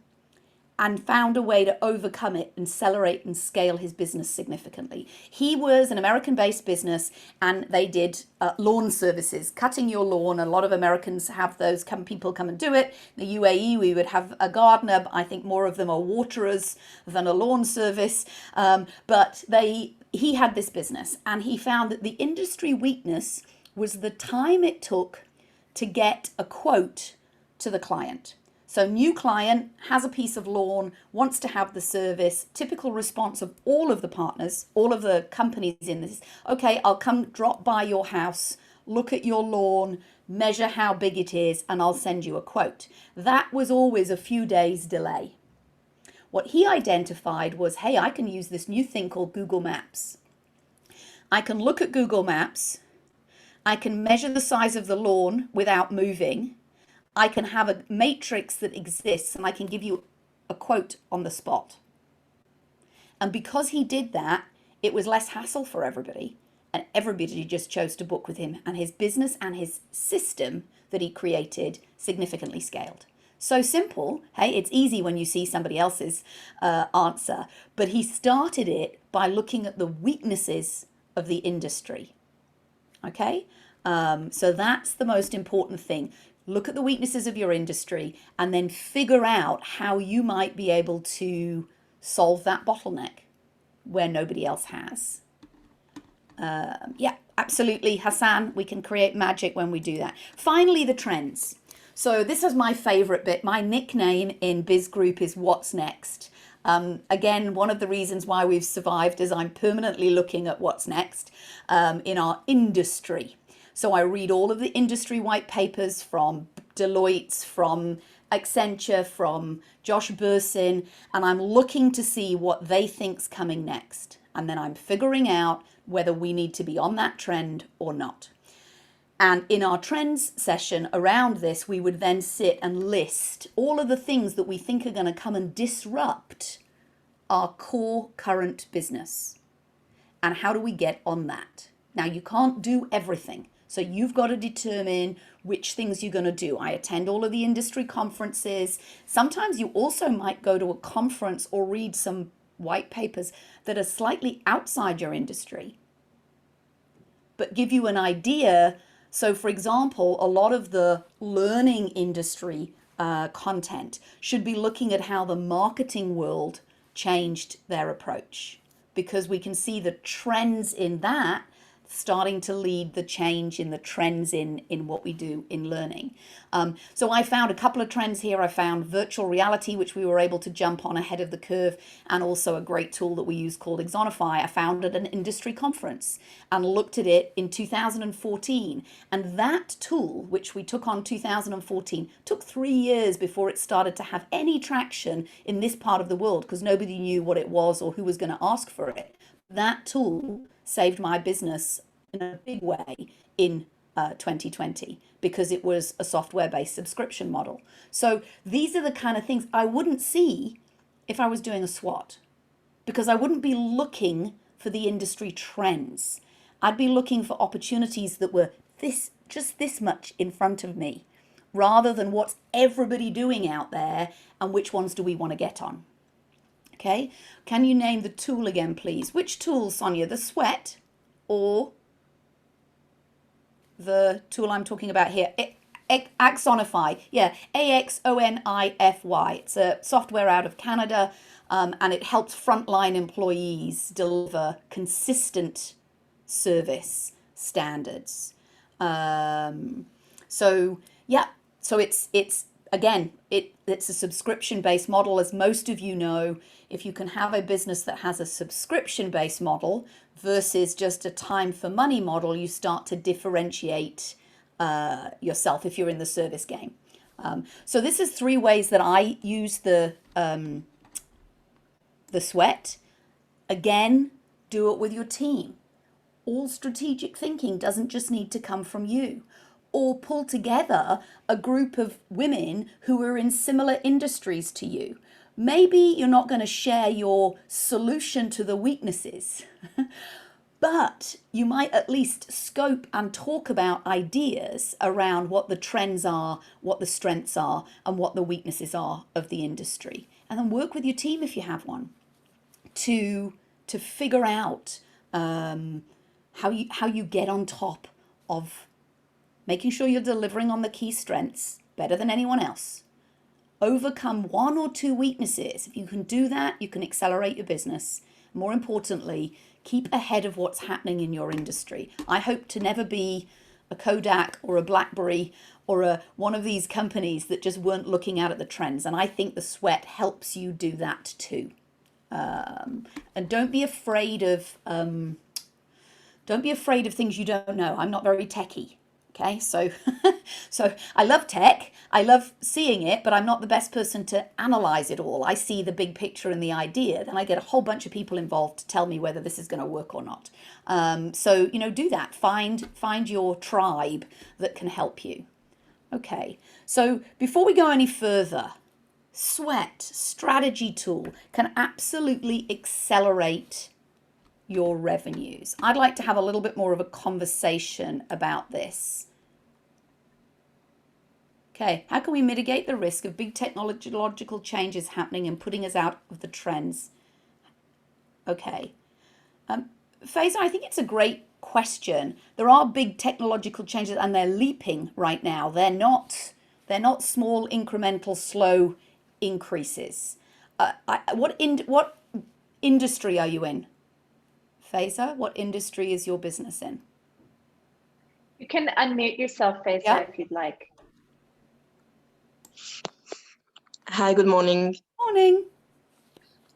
and found a way to overcome it and accelerate and scale his business significantly. He was an American-based business and they did lawn services, cutting your lawn. A lot of Americans have those, people come and do it. In the UAE, we would have a gardener. I think more of them are waterers than a lawn service. But he had this business and he found that the industry weakness was the time it took to get a quote to the client. So new client has a piece of lawn, wants to have the service. Typical response of all of the partners, all of the companies in this, okay, I'll come drop by your house, look at your lawn, measure how big it is, and I'll send you a quote. That was always a few days delay. What he identified was, hey, I can use this new thing called Google Maps. I can look at Google Maps. I can measure the size of the lawn without moving. I can have a matrix that exists and I can give you a quote on the spot. And because he did that, it was less hassle for everybody and everybody just chose to book with him, and his business and his system that he created significantly scaled. So simple. Hey, it's easy when you see somebody else's answer, but he started it by looking at the weaknesses of the industry. Okay, so that's the most important thing. Look at the weaknesses of your industry and then figure out how you might be able to solve that bottleneck where nobody else has. Yeah, absolutely, Hassan. We can create magic when we do that. Finally, the trends. So this is my favorite bit. My nickname in BizGroup is What's Next. Again, one of the reasons why we've survived is I'm permanently looking at what's next in our industry. So I read all of the industry white papers from Deloitte, from Accenture, from Josh Bersin, and I'm looking to see what they think's coming next. And then I'm figuring out whether we need to be on that trend or not. And in our trends session around this, we would then sit and list all of the things that we think are going to come and disrupt our core current business. And how do we get on that? Now, you can't do everything. So you've got to determine which things you're going to do. I attend all of the industry conferences. Sometimes you also might go to a conference or read some white papers that are slightly outside your industry, but give you an idea. So for example, a lot of the learning industry content should be looking at how the marketing world changed their approach, because we can see the trends in that starting to lead the change in the trends in what we do in learning. So I found a couple of trends here. I found virtual reality, which we were able to jump on ahead of the curve, and also a great tool that we use called Exonify. I found at an industry conference and looked at it in 2014. And that tool, which we took on 2014, took 3 years before it started to have any traction in this part of the world, because nobody knew what it was or who was going to ask for it. That tool saved my business in a big way in 2020, because it was a software-based subscription model. So these are the kind of things I wouldn't see if I was doing a SWOT, because I wouldn't be looking for the industry trends. I'd be looking for opportunities that were just this much in front of me, rather than what's everybody doing out there and which ones do we want to get on. Okay, can you name the tool again, please? Which tool, Sonia? The sweat or the tool I'm talking about here? Axonify. Yeah, Axonify. It's a software out of Canada, and it helps frontline employees deliver consistent service standards. So yeah, so it's again, it's a subscription-based model, as most of you know. If you can have a business that has a subscription-based model versus just a time for money model, you start to differentiate yourself if you're in the service game. So this is 3 ways that I use the sweat. Again, do it with your team. All strategic thinking doesn't just need to come from you. Or pull together a group of women who are in similar industries to you. Maybe you're not going to share your solution to the weaknesses, but you might at least scope and talk about ideas around what the trends are, what the strengths are, and what the weaknesses are of the industry. And then work with your team, if you have one, to figure out how you get on top of making sure you're delivering on the key strengths better than anyone else. Overcome 1 or 2 weaknesses. If you can do that, you can accelerate your business. More importantly, keep ahead of what's happening in your industry. I hope to never be a Kodak or a BlackBerry or one of these companies that just weren't looking out at the trends. And I think the sweat helps you do that too. And don't be afraid of things you don't know. I'm not very techie. Okay, so I love tech, I love seeing it, but I'm not the best person to analyze it all. I see the big picture and the idea, then I get a whole bunch of people involved to tell me whether this is going to work or not. So, do that. Find your tribe that can help you. Okay, so before we go any further, sweat, strategy tool, can absolutely accelerate your revenues. I'd like to have a little bit more of a conversation about this. Okay, how can we mitigate the risk of big technological changes happening and putting us out of the trends? Okay, Faisal, I think it's a great question. There are big technological changes and they're leaping right now. They're not small, incremental, slow increases. What industry are you in? Faisal, what industry is your business in? You can unmute yourself, Faisal, if you'd like. Hi, good morning. Morning.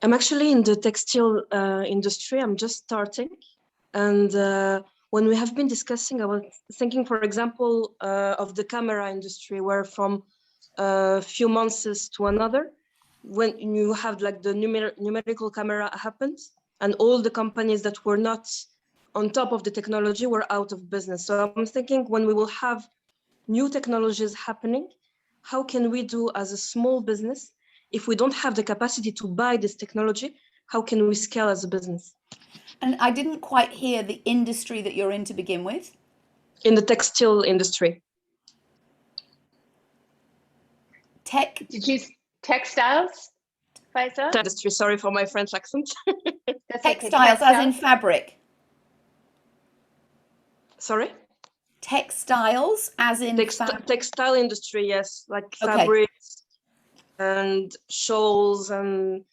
I'm actually in the textile industry. I'm just starting. And when we have been discussing, I was thinking, for example, of the camera industry, where from a few months to another, when you have like the numerical camera happens, and all the companies that were not on top of the technology, we're out of business. So I'm thinking when we will have new technologies happening, how can we do as a small business, if we don't have the capacity to buy this technology, how can we scale as a business? And I didn't quite hear the industry that you're in to begin with. In the textile industry. Did you textiles, Faiza? Industry, sorry for my French accent. That's Textiles, okay. as in fabric. Sorry? Textiles, as in textile industry, yes, like fabrics and shawls and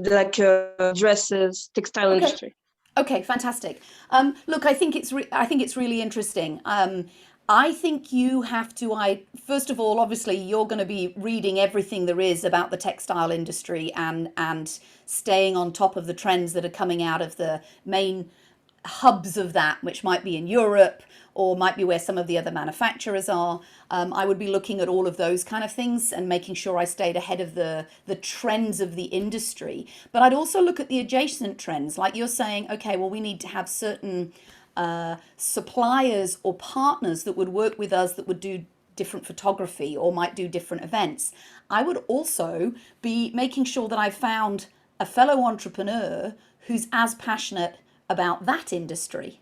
dresses, textile industry. Okay, fantastic. Look, I think it's really interesting. I think you have to, first of all, obviously, you're going to be reading everything there is about the textile industry and staying on top of the trends that are coming out of the main hubs of that, which might be in Europe or might be where some of the other manufacturers are. I would be looking at all of those kind of things and making sure I stayed ahead of the trends of the industry. But I'd also look at the adjacent trends, like you're saying, okay, well, we need to have certain suppliers or partners that would work with us that would do different photography or might do different events. I would also be making sure that I found a fellow entrepreneur who's as passionate about that industry.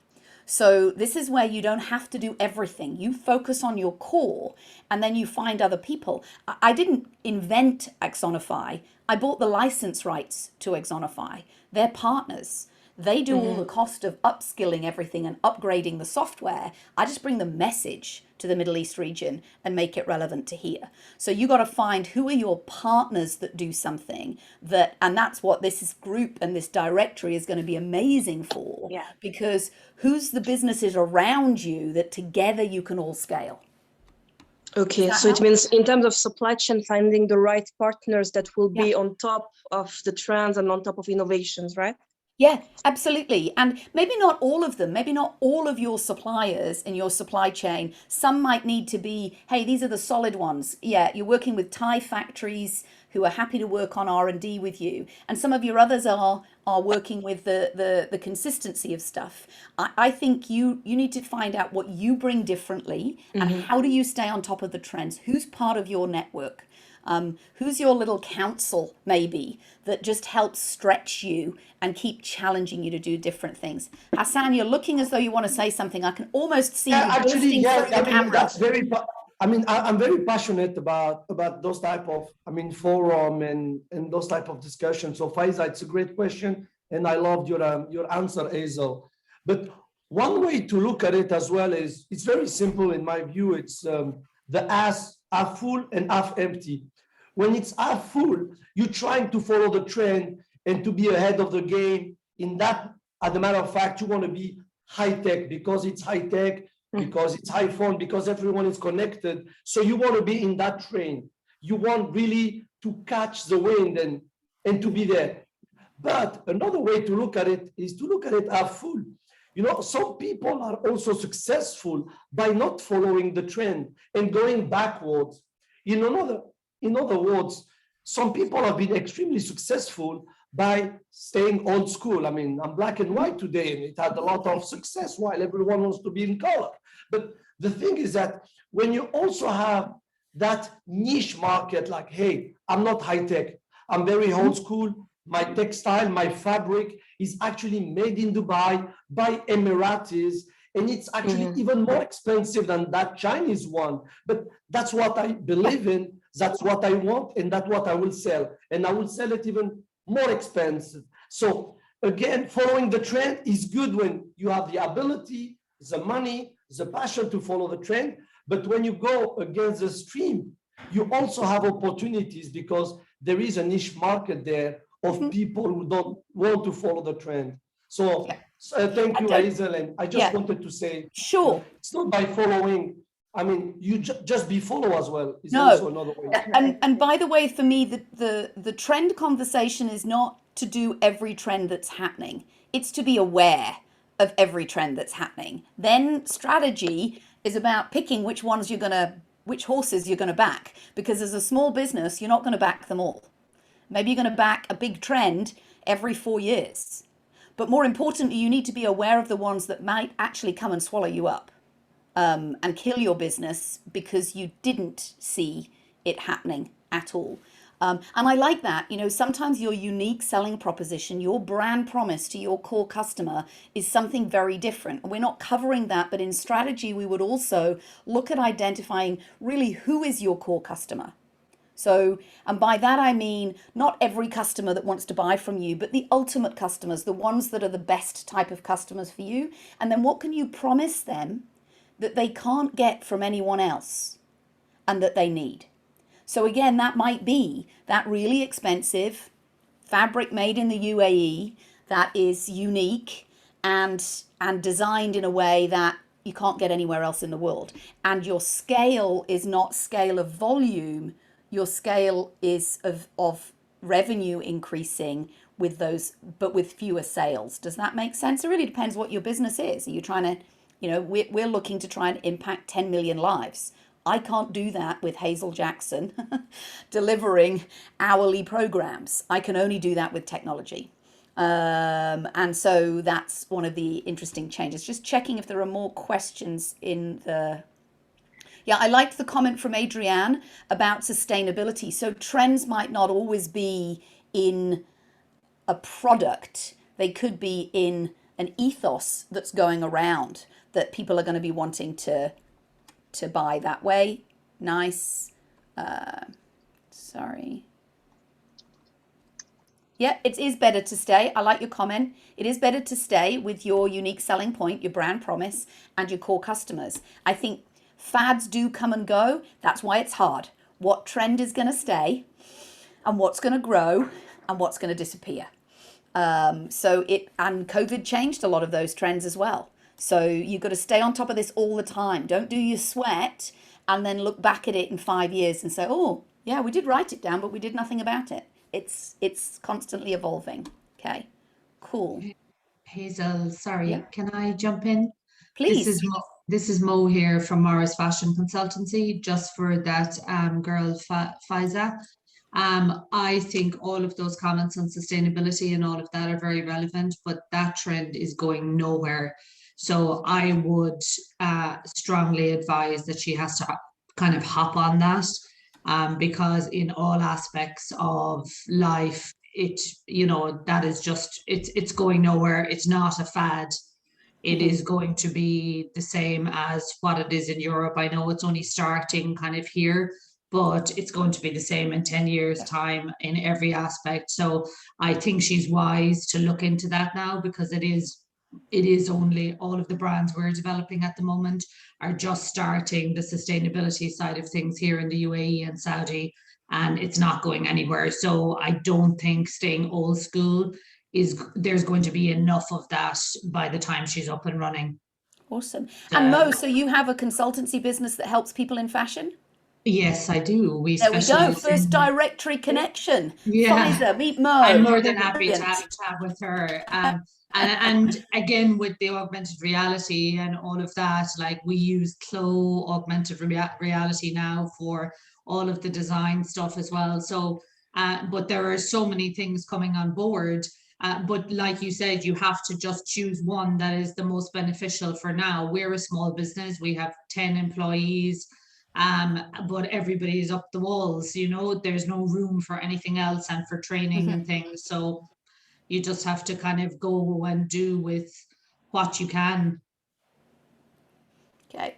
So this is where you don't have to do everything. You focus on your core and then you find other people. I didn't invent Axonify. I bought the license rights to Axonify. They're partners. They do all the cost of upskilling everything and upgrading the software. I just bring the message to the Middle East region and make it relevant to here. So you got to find who are your partners that do something and that's what this group and this directory is going to be amazing for. Yeah. Because who's the businesses around you that together you can all scale? Okay, so it means in terms of supply chain, finding the right partners that will be on top of the trends and on top of innovations, right? Yeah, absolutely. And maybe not all of them, maybe not all of your suppliers in your supply chain. Some might need to be, hey, these are the solid ones. Yeah, you're working with Thai factories who are happy to work on R&D with you. And some of your others are working with the consistency of stuff. I think you need to find out what you bring differently and how do you stay on top of the trends? Who's part of your network? Who's your little counsel, maybe, that just helps stretch you and keep challenging you to do different things? Hassan, you're looking as though you want to say something. I can almost see you bursting through the camera. That's very. I'm very passionate about those type of, forum and those type of discussions. So Faiza, it's a great question, and I loved your answer, Hazel. But one way to look at it as well is it's very simple in my view. It's the half full and half empty. When it's half full, you're trying to follow the trend and to be ahead of the game. In that, as a matter of fact, you want to be high tech because it's high tech, because it's high phone, because everyone is connected. So you want to be in that train. You want really to catch the wind and to be there. But another way to look at it is to look at it half full. Some people are also successful by not following the trend and going backwards. In other words, some people have been extremely successful by staying old school. I'm black and white today, and it had a lot of success while everyone wants to be in color. But the thing is that when you also have that niche market, like, hey, I'm not high tech, I'm very old school. My textile, my fabric is actually made in Dubai by Emiratis, and it's actually even more expensive than that Chinese one. But that's what I believe in, that's what I want, and that's what I will sell. And I will sell it even more expensive. So again, following the trend is good when you have the ability, the money, the passion to follow the trend. But when you go against the stream, you also have opportunities because there is a niche market there of people who don't want to follow the trend. So thank you, Hazel. And I just wanted to say, sure, it's not by following. You just be follow as well. Is also another way. And by the way, for me, the trend conversation is not to do every trend that's happening. It's to be aware of every trend that's happening. Then strategy is about picking which horses you're gonna back. Because as a small business, you're not gonna back them all. Maybe you're going to back a big trend every 4 years. But more importantly, you need to be aware of the ones that might actually come and swallow you up and kill your business because you didn't see it happening at all. And I like that. You know, sometimes your unique selling proposition, your brand promise to your core customer is something very different. We're not covering that, but in strategy, we would also look at identifying really who is your core customer. So, and by that I mean not every customer that wants to buy from you, but the ultimate customers, the ones that are the best type of customers for you. And then what can you promise them that they can't get from anyone else and that they need? So again, that might be that really expensive fabric made in the UAE that is unique and designed in a way that you can't get anywhere else in the world. And your scale is not scale of volume, your scale is of revenue increasing with those, but with fewer sales. Does that make sense? It really depends what your business is. Are you trying to, you know, we're looking to try and impact 10 million lives. I can't do that with Hazel Jackson delivering hourly programs. I can only do that with technology. And so that's one of the interesting changes. Just checking if there are more questions in the... Yeah, I liked the comment from Adrienne about sustainability. So trends might not always be in a product. They could be in an ethos that's going around that people are going to be wanting to buy that way. Nice. Sorry. Yeah, it is better to stay. I like your comment. It is better to stay with your unique selling point, your brand promise, and your core customers. I think fads do come and go. That's why it's hard. What trend is going to stay and what's going to grow and what's going to disappear. And COVID changed a lot of those trends as well. So you've got to stay on top of this all the time. Don't do your sweat and then look back at it in 5 years and say, oh, yeah, we did write it down, but we did nothing about it. It's constantly evolving. Okay, cool. Hazel, sorry, Yeah. Can I jump in? Please. This is Mo here from Morris Fashion Consultancy, just for that girl, Faiza. I think all of those comments on sustainability and all of that are very relevant, but that trend is going nowhere. So I would strongly advise that she has to kind of hop on that, because in all aspects of life, that is just, it's going nowhere. It's not a fad. It is going to be the same as what it is in Europe. I know it's only starting kind of here, but it's going to be the same in 10 years' time in every aspect. So I think she's wise to look into that now, because it is only, all of the brands we're developing at the moment are just starting the sustainability side of things here in the UAE and Saudi, and it's not going anywhere. So I don't think staying old school there's going to be enough of that by the time she's up and running. Awesome. And Mo, so you have a consultancy business that helps people in fashion? Yes, I do. There we go. First directory connection. Yeah. Faiza, meet Mo. I'm more than happy to have a chat with her. And again, with the augmented reality and all of that, like we use Clo augmented reality now for all of the design stuff as well. So, but there are so many things coming on board. But like you said, you have to just choose one that is the most beneficial for now. We're a small business. We have 10 employees. But everybody is up the walls, there's no room for anything else and for training and things. So you just have to kind of go and do with what you can. Okay.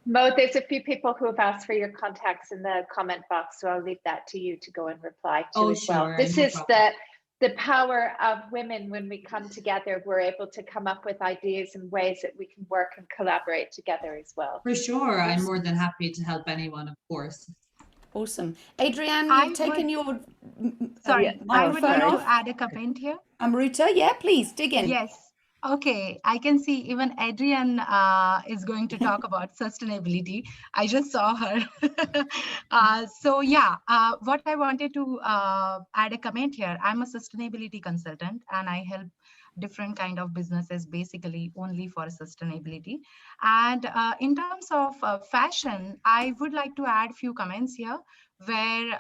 Mo, there's a few people who have asked for your contacts in the comment box, so I'll leave that to you to go and reply to as well. This is the power of women. When we come together, we're able to come up with ideas and ways that we can work and collaborate together as well. For sure. I'm more than happy to help anyone, of course. Awesome. Adrienne, you've taken your Sorry, I would like to add a comment here. Amruta, yeah, please dig in. Yes. Okay, I can see even Adrienne is going to talk about sustainability. I just saw her. So yeah, what I wanted to add a comment here. I'm a sustainability consultant and I help different kind of businesses basically only for sustainability. And in terms of fashion, I would like to add few comments here where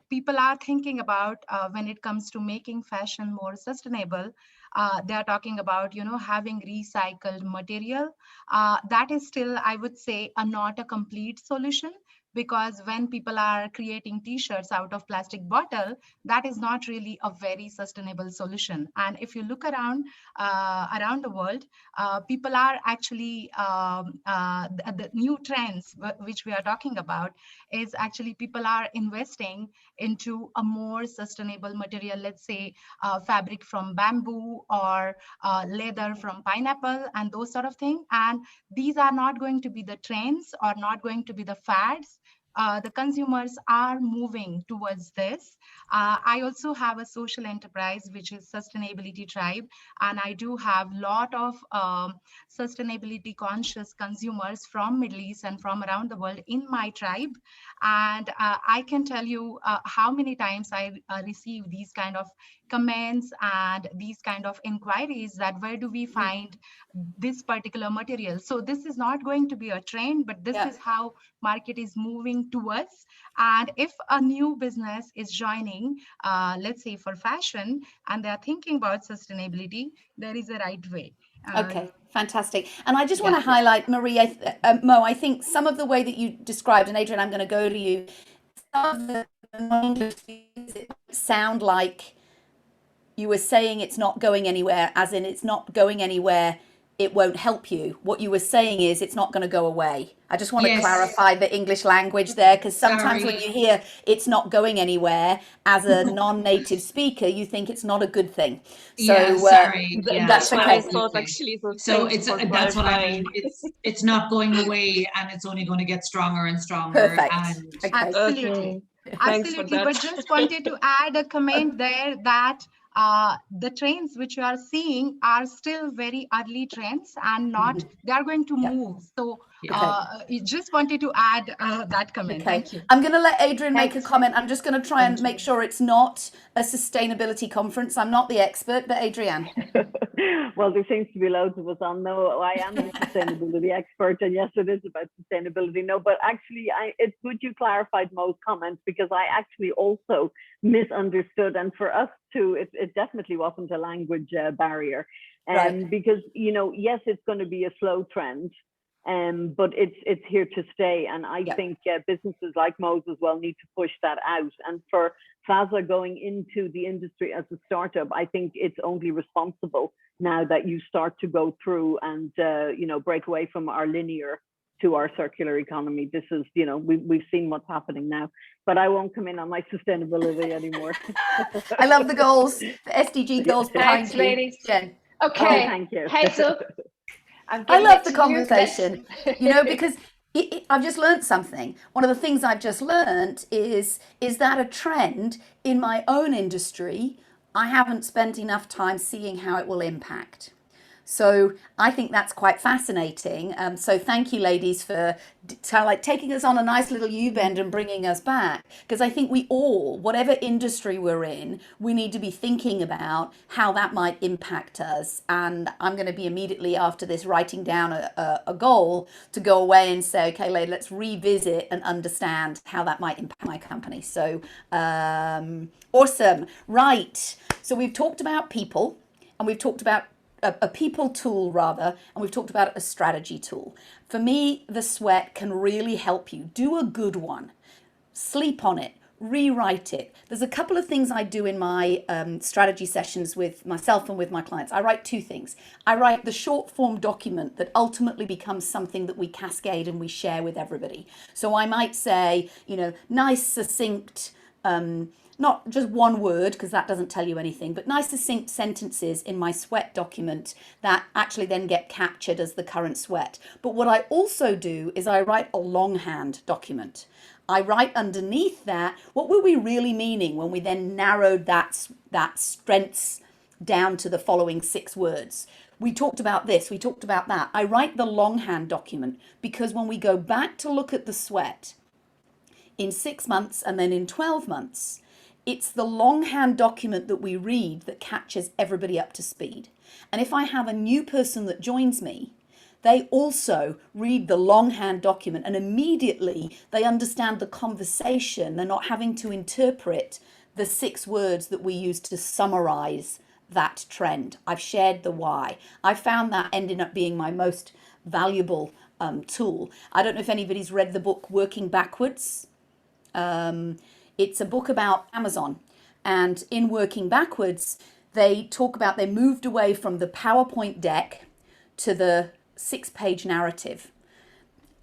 people are thinking about when it comes to making fashion more sustainable. They are talking about, having recycled material. That is still, I would say, not a complete solution, because when people are creating t-shirts out of plastic bottle, that is not really a very sustainable solution. And if you look around the world, people are actually the new trends which we are talking about is actually people are investing into a more sustainable material, let's say fabric from bamboo or leather from pineapple and those sort of things. And these are not going to be the trends or not going to be the fads. The consumers are moving towards this. I also have a social enterprise, which is Sustainability Tribe, and I do have a lot of sustainability conscious consumers from Middle East and from around the world in my tribe. And I can tell you how many times I receive these kind of comments and these kind of inquiries that where do we find this particular material. So this is not going to be a trend, but this is how market is moving towards. And if a new business is joining, let's say for fashion, and they're thinking about sustainability, there is a right way. Okay, fantastic. And I just want to highlight, Marie, Mo, I think some of the way that you described, and Adrian, I'm going to go to you, some of the sound like you were saying it's not going anywhere, as in it's not going anywhere, it won't help you. What you were saying is it's not going to go away. I just want to clarify the English language there, because sometimes when you hear it's not going anywhere as a non-native speaker, you think it's not a good thing. So that's what I thought actually. So that's what I mean. It's not going away, and it's only going to get stronger and stronger. Perfect. Absolutely. Absolutely. But just wanted to add a comment there that the trends which you are seeing are still very early trends and not, they are going to move. So just wanted to add that comment. Thank you. I'm going to let Adrian make a comment. I'm just going to try and make sure it's not a sustainability conference. I'm not the expert, but Adrian. Well, there seems to be loads of us on. No, I am the sustainability expert, and yes, it is about sustainability. No, but actually, it's good you clarified Mo's comments, because I actually also misunderstood, and for us too, it definitely wasn't a language barrier, because yes, it's going to be a slow trend, but it's here to stay, and I think businesses like Mo's as well need to push that out. And for Faza going into the industry as a startup, I think it's only responsible now that you start to go through and break away from our linear to our circular economy. This is, we've seen what's happening now, but I won't come in on my sustainability anymore. I love the goals, the SDG goals behind Thanks, you, ladies. Jen. Okay, thank you. Hazel. I love the conversation, because I've just learned something. One of the things I've just learned is that a trend in my own industry, I haven't spent enough time seeing how it will impact. So I think that's quite fascinating. So thank you, ladies, for taking us on a nice little U-bend and bringing us back. Because I think we all, whatever industry we're in, we need to be thinking about how that might impact us. And I'm going to be immediately after this writing down a goal to go away and say, okay, let's revisit and understand how that might impact my company. So awesome. Right. So we've talked about people, and we've talked about a people tool rather, and we've talked about a strategy tool. For me, the sweat can really help you. Do a good one. Sleep on it. Rewrite it. There's a couple of things I do in my strategy sessions with myself and with my clients. I write two things. I write the short form document that ultimately becomes something that we cascade and we share with everybody. So I might say, nice, succinct, not just one word, because that doesn't tell you anything, but nice succinct sentences in my sweat document that actually then get captured as the current sweat. But what I also do is I write a longhand document. I write underneath that, what were we really meaning when we then narrowed that strengths down to the following 6 words? We talked about this, we talked about that. I write the longhand document because when we go back to look at the sweat in 6 months and then in 12 months, it's the longhand document that we read that catches everybody up to speed. And if I have a new person that joins me, they also read the longhand document and immediately they understand the conversation. They're not having to interpret the 6 words that we use to summarize that trend. I've shared the why. I found that ended up being my most valuable tool. I don't know if anybody's read the book Working Backwards. It's a book about Amazon. And in Working Backwards, they talk about they moved away from the PowerPoint deck to the 6-page narrative.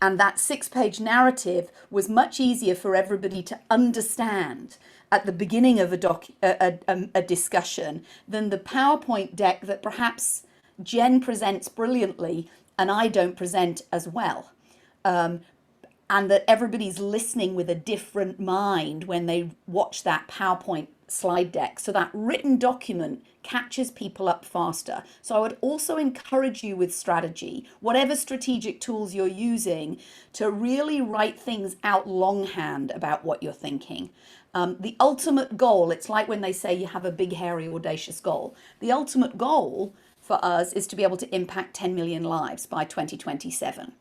And that 6-page narrative was much easier for everybody to understand at the beginning of a discussion than the PowerPoint deck that perhaps Jen presents brilliantly and I don't present as well. And that everybody's listening with a different mind when they watch that PowerPoint slide deck. So that written document catches people up faster. So I would also encourage you with strategy, whatever strategic tools you're using, to really write things out longhand about what you're thinking. The ultimate goal, it's like when they say you have a big, hairy, audacious goal. The ultimate goal for us is to be able to impact 10 million lives by 2027.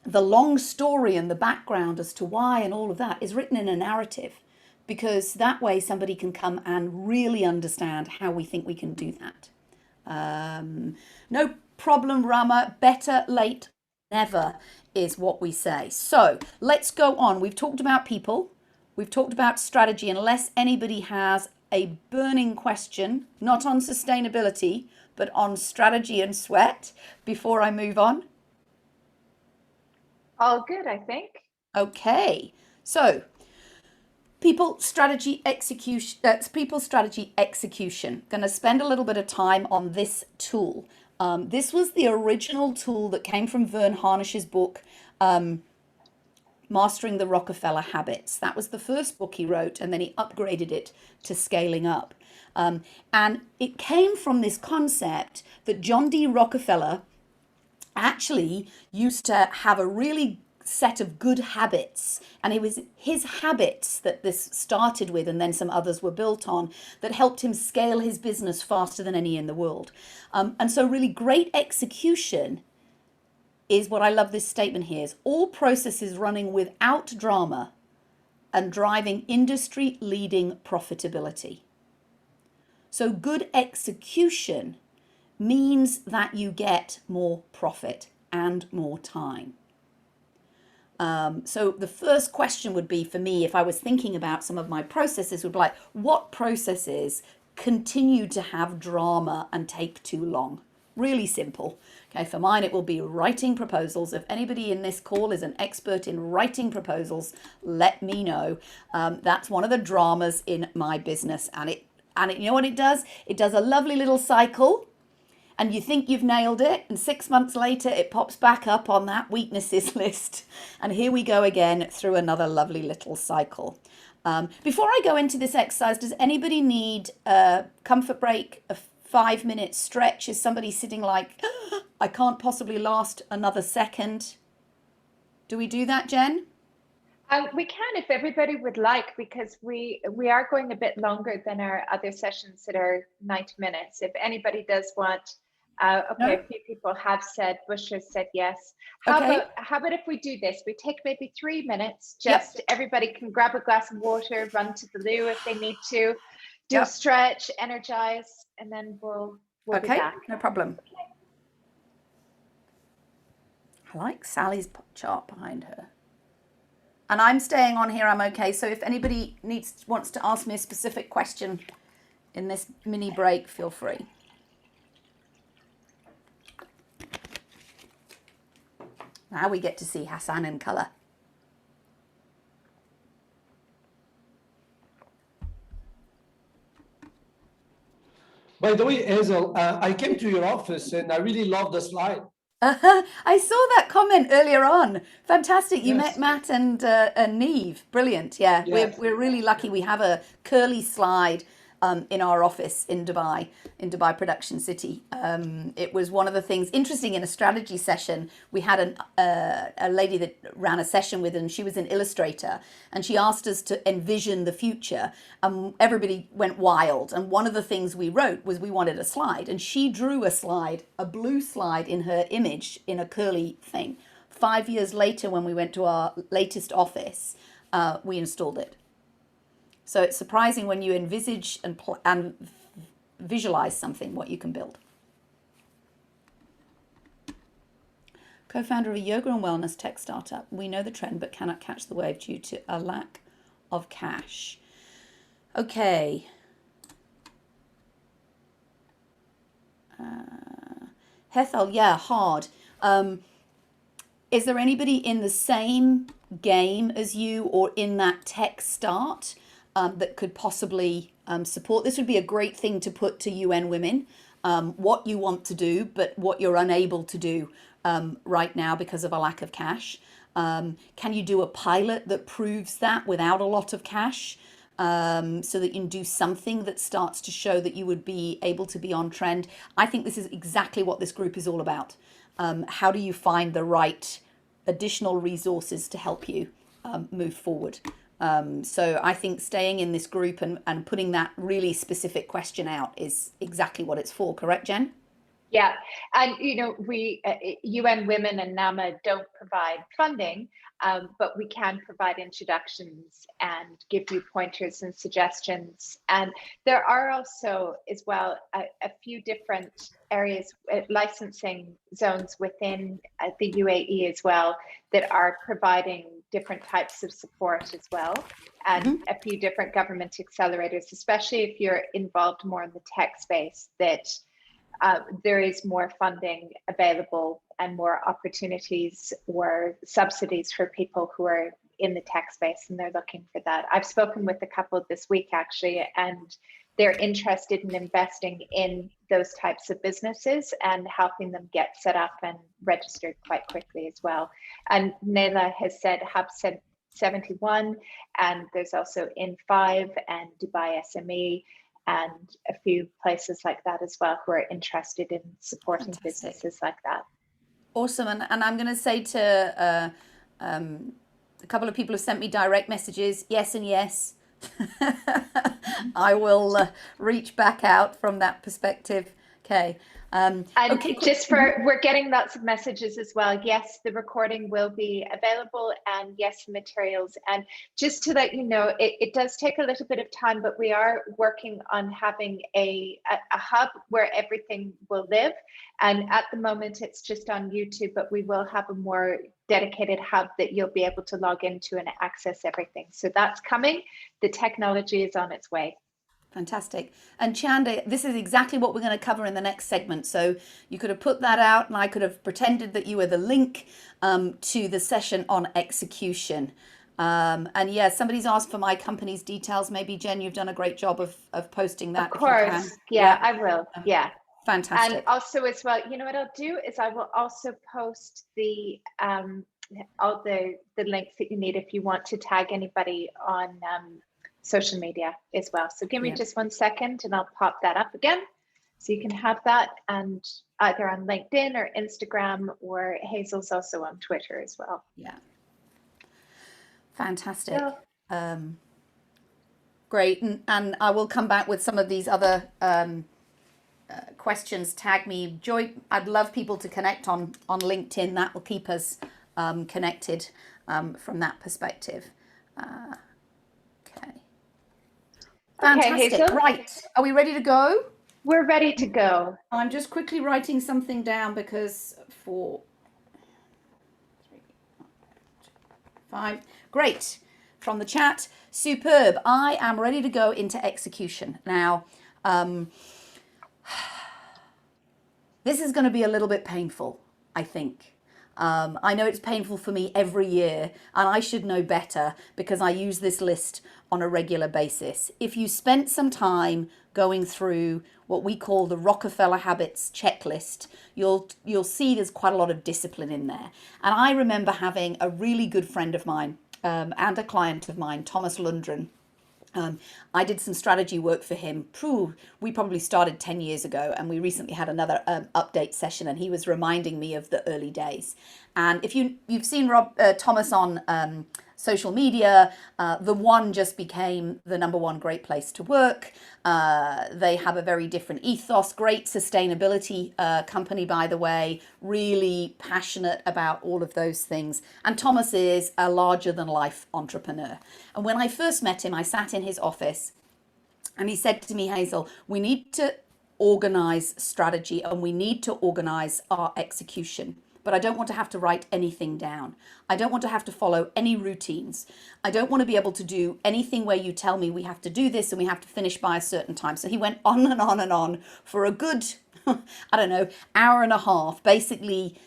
The long story and the background as to why and all of that is written in a narrative, because that way somebody can come and really understand how we think we can do that. No problem, Rama. Better late never is what we say. So let's go on. We've talked about people. We've talked about strategy. Unless anybody has a burning question, not on sustainability, but on strategy and sweat, before I move on. All good, I think. Okay, so people strategy execution. Going to spend a little bit of time on this tool. This was the original tool that came from Vern Harnish's book, Mastering the Rockefeller Habits. That was the first book he wrote, and then he upgraded it to Scaling Up. And it came from this concept that John D. Rockefeller actually used to have a really set of good habits, and it was his habits that this started with, and then some others were built on, that helped him scale his business faster than any in the world. And so really great execution is what I love this statement here, is all processes running without drama and driving industry leading profitability. So good execution means that you get more profit and more time. So the first question would be for me, if I was thinking about some of my processes, would be like, what processes continue to have drama and take too long? Really simple. Okay, for mine, it will be writing proposals. If anybody in this call is an expert in writing proposals, let me know. That's one of the dramas in my business. And you know what it does? It does a lovely little cycle. And you think you've nailed it, and 6 months later it pops back up on that weaknesses list. And here we go again through another lovely little cycle. Before I go into this exercise, does anybody need a comfort break, a 5-minute stretch? Is somebody sitting like, oh, I can't possibly last another second? Do we do that, Jen? We can, if everybody would like, because we are going a bit longer than our other sessions that are 90 minutes. If anybody does want, okay, no? A few people have said, Bushra said yes. How about if we do this? We take maybe 3 minutes, just everybody can grab a glass of water, run to the loo if they need to, do a stretch, energize, and then we'll be back. No problem. Okay. I like Sally's chart behind her. And I'm staying on here, I'm okay. So if anybody wants to ask me a specific question in this mini break, feel free. Now we get to see Hassan in colour. By the way, Hazel, I came to your office and I really love the slide. I saw that comment earlier on. Fantastic. You met Matt and Neve. Brilliant. Yeah, yes. We're really lucky. We have a curly slide in our office in Dubai Production City. It was one of the things interesting in a strategy session. We had a lady that ran a session with, and she was an illustrator, and she asked us to envision the future. Everybody went wild, and one of the things we wrote was we wanted a slide, and she drew a slide, a blue slide in her image in a curly thing. 5 years later, when we went to our latest office, we installed it. So it's surprising when you envisage and visualize something, what you can build. Co-founder of a yoga and wellness tech startup. We know the trend, but cannot catch the wave due to a lack of cash. Okay. Hethel, yeah, hard. Is there anybody in the same game as you or in that tech start that could possibly support? This would be a great thing to put to UN Women, what you want to do, but what you're unable to do right now because of a lack of cash. Can you do a pilot that proves that without a lot of cash, so that you can do something that starts to show that you would be able to be on trend? I think this is exactly what this group is all about. How do you find the right additional resources to help you move forward? So I think staying in this group and putting that really specific question out is exactly what it's for. Correct, Jen? Yeah, and we UN Women and NAMA don't provide funding, but we can provide introductions and give you pointers and suggestions. And there are also, as well, a few different areas, licensing zones within the UAE as well, that are providing different types of support as well, and a few different government accelerators, especially if you're involved more in the tech space, that there is more funding available and more opportunities or subsidies for people who are in the tech space and they're looking for that. I've spoken with a couple this week actually, and they're interested in investing in those types of businesses and helping them get set up and registered quite quickly as well. And Nela has said Hub 71, and there's also In5 and Dubai SME, and a few places like that as well who are interested in supporting businesses like that. Awesome. And I'm going to say to a couple of people have sent me direct messages, yes and yes. I will reach back out from that perspective. Okay. And okay, just we're getting lots of messages as well. Yes, the recording will be available, and yes, materials. And just to let you know, it does take a little bit of time, but we are working on having a hub where everything will live. And at the moment, it's just on YouTube, but we will have a more dedicated hub that you'll be able to log into and access everything. So that's coming. The technology is on its way. Fantastic. And Chanda, this is exactly what we're going to cover in the next segment. So you could have put that out and I could have pretended that you were the link to the session on execution. And yeah, somebody's asked for my company's details. Maybe Jen, you've done a great job of posting that. Of course. Yeah, I will. Yeah. Fantastic. And also as well, you know what I'll do is I will also post the all the links that you need if you want to tag anybody on social media as well. So give me just 1 second and I'll pop that up again. So you can have that, and either on LinkedIn or Instagram, or Hazel's also on Twitter as well. Yeah. Fantastic. Yeah. Great. And I will come back with some of these other questions. Tag me. Joy, I'd love people to connect on LinkedIn. That will keep us connected from that perspective. Okay. Fantastic. Okay, Hazel. Right. Are we ready to go? We're ready to go. I'm just quickly writing something down because 4, 3, 5. Great. From the chat. Superb. I am ready to go into execution. Now, this is going to be a little bit painful, I think. I know it's painful for me every year, and I should know better because I use this list on a regular basis. If you spent some time going through what we call the Rockefeller habits checklist, you'll see there's quite a lot of discipline in there. And I remember having a really good friend of mine and a client of mine, Thomas Lundgren, I did some strategy work for him. We probably started 10 years ago, and we recently had another update session, and he was reminding me of the early days. And if you've seen Thomas on social media, The One just became the #1 great place to work. They have a very different ethos, great sustainability company, by the way, really passionate about all of those things. And Thomas is a larger than life entrepreneur. And when I first met him, I sat in his office and he said to me, Hazel, we need to organize strategy and we need to organize our execution. But I don't want to have to write anything down. I don't want to have to follow any routines. I don't want to be able to do anything where you tell me we have to do this and we have to finish by a certain time. So he went on and on and on for a good, I don't know, hour and a half, basically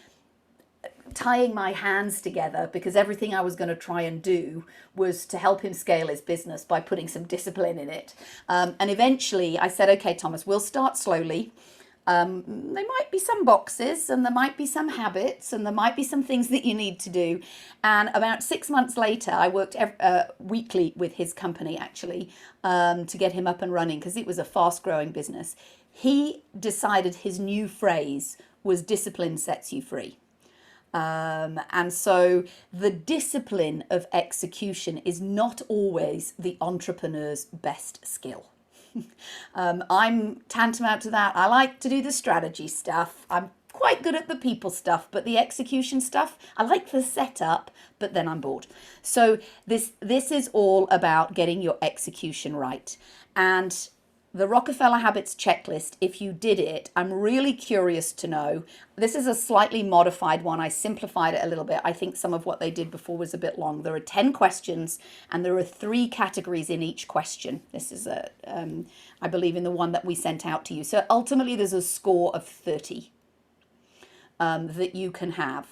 tying my hands together because everything I was going to try and do was to help him scale his business by putting some discipline in it. And eventually I said, okay, Thomas, we'll start slowly. There might be some boxes and there might be some habits and there might be some things that you need to do. And about 6 months later, I worked weekly with his company actually to get him up and running because it was a fast growing business. He decided his new phrase was discipline sets you free. And so the discipline of execution is not always the entrepreneur's best skill. I'm tantamount to that. I like to do the strategy stuff. I'm quite good at the people stuff, but the execution stuff, I like the setup, but then I'm bored. So this is all about getting your execution right. And the Rockefeller Habits Checklist, if you did it, I'm really curious to know. This is a slightly modified one. I simplified it a little bit. I think some of what they did before was a bit long. There are 10 questions and there are 3 categories in each question. This is, I believe, in the one that we sent out to you. So ultimately, there's a score of 30 that you can have.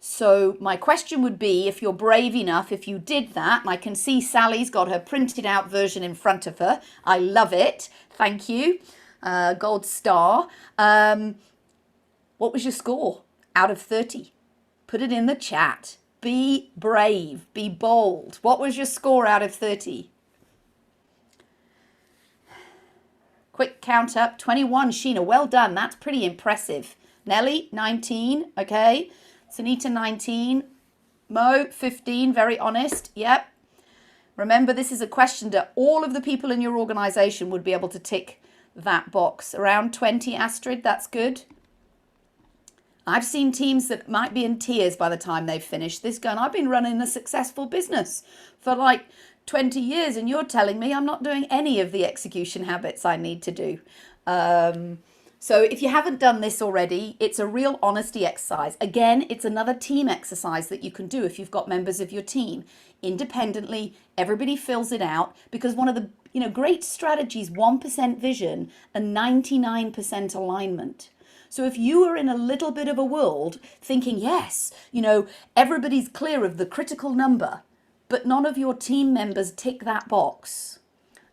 So my question would be, if you're brave enough, if you did that, and I can see Sally's got her printed out version in front of her. I love it. Thank you. Gold star. What was your score out of 30? Put it in the chat. Be brave. Be bold. What was your score out of 30? Quick count up. 21, Sheena. Well done. That's pretty impressive. Nelly, 19. Okay. Sunita, 19. Mo, 15. Very honest. Yep. Remember, this is a question that all of the people in your organization would be able to tick that box. Around 20, Astrid. That's good. I've seen teams that might be in tears by the time they've finished this going, I've been running a successful business for like 20 years and you're telling me I'm not doing any of the execution habits I need to do. So if you haven't done this already, it's a real honesty exercise. Again, it's another team exercise that you can do if you've got members of your team. Independently, everybody fills it out because one of the great strategies, 1% vision and 99% alignment. So if you are in a little bit of a world thinking, yes, everybody's clear of the critical number, but none of your team members tick that box,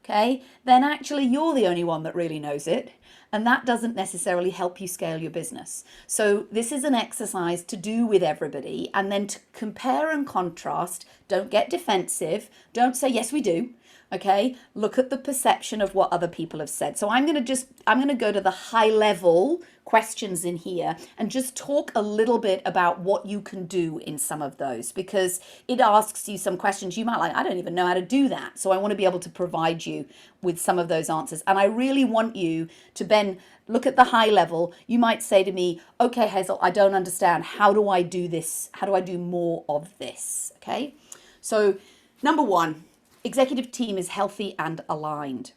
okay, then actually you're the only one that really knows it. And that doesn't necessarily help you scale your business. So this is an exercise to do with everybody and then to compare and contrast. Don't get defensive. Don't say, yes, we do. Okay. Look at the perception of what other people have said. So I'm going to go to the high level questions in here and just talk a little bit about what you can do in some of those, because it asks you some questions you might like, I don't even know how to do that. So I want to be able to provide you with some of those answers. And I really want you to then look at the high level. You might say to me, okay, Hazel, I don't understand. How do I do this? How do I do more of this? Okay. So number 1, executive team is healthy and aligned.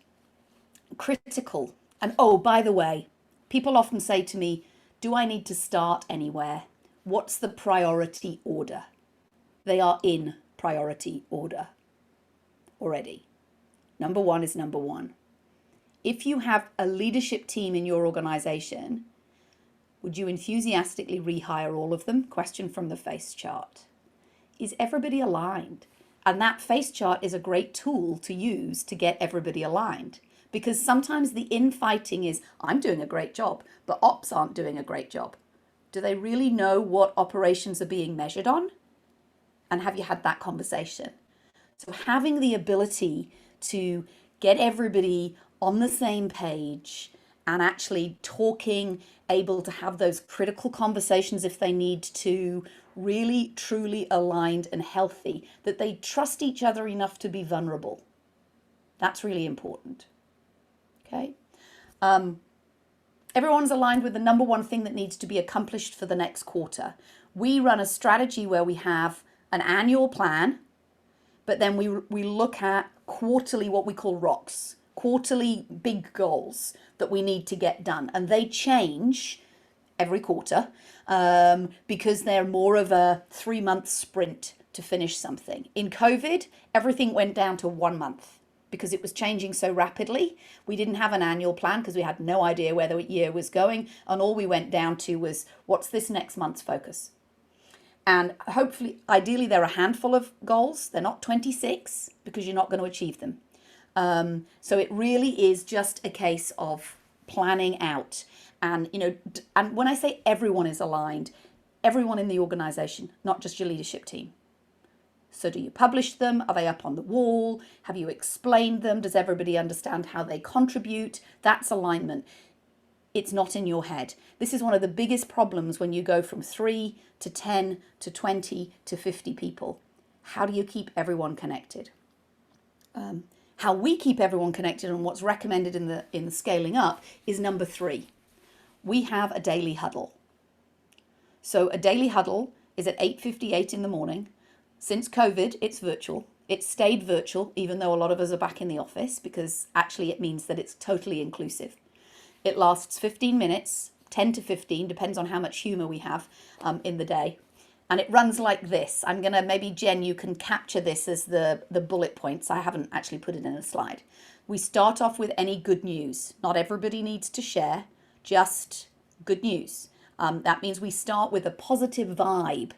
Critical. And oh, by the way, people often say to me, do I need to start anywhere? What's the priority order? They are in priority order already. Number 1 is number 1. If you have a leadership team in your organization, would you enthusiastically rehire all of them? Question from the face chart. Is everybody aligned? And that face chart is a great tool to use to get everybody aligned. Because sometimes the infighting is, I'm doing a great job, but ops aren't doing a great job. Do they really know what operations are being measured on? And have you had that conversation? So having the ability to get everybody on the same page and actually talking, able to have those critical conversations if they need to, really truly aligned and healthy, that they trust each other enough to be vulnerable. That's really important. Okay. Everyone's aligned with the number one thing that needs to be accomplished for the next quarter. We run a strategy where we have an annual plan, but then we look at quarterly, what we call ROCs, quarterly big goals that we need to get done. And they change every quarter because they're more of a 3-month sprint to finish something. In COVID, everything went down to 1 month because it was changing so rapidly. We didn't have an annual plan because we had no idea where the year was going. And all we went down to was, what's this next month's focus? And hopefully, ideally, there are a handful of goals. They're not 26 because you're not going to achieve them. So it really is just a case of planning out. And, you know, and when I say everyone is aligned, everyone in the organization, not just your leadership team. So do you publish them? Are they up on the wall? Have you explained them? Does everybody understand how they contribute? That's alignment. It's not in your head. This is one of the biggest problems when you go from 3 to 10 to 20 to 50 people. How do you keep everyone connected? How we keep everyone connected and what's recommended in the scaling up is number 3. We have a daily huddle. So a daily huddle is at 8:58 in the morning. Since COVID, it's virtual. It stayed virtual, even though a lot of us are back in the office, because actually it means that it's totally inclusive. It lasts 15 minutes, 10 to 15, depends on how much humor we have in the day. And it runs like this. I'm going to, maybe Jen, you can capture this as the bullet points. I haven't actually put it in a slide. We start off with any good news. Not everybody needs to share, just good news. That means we start with a positive vibe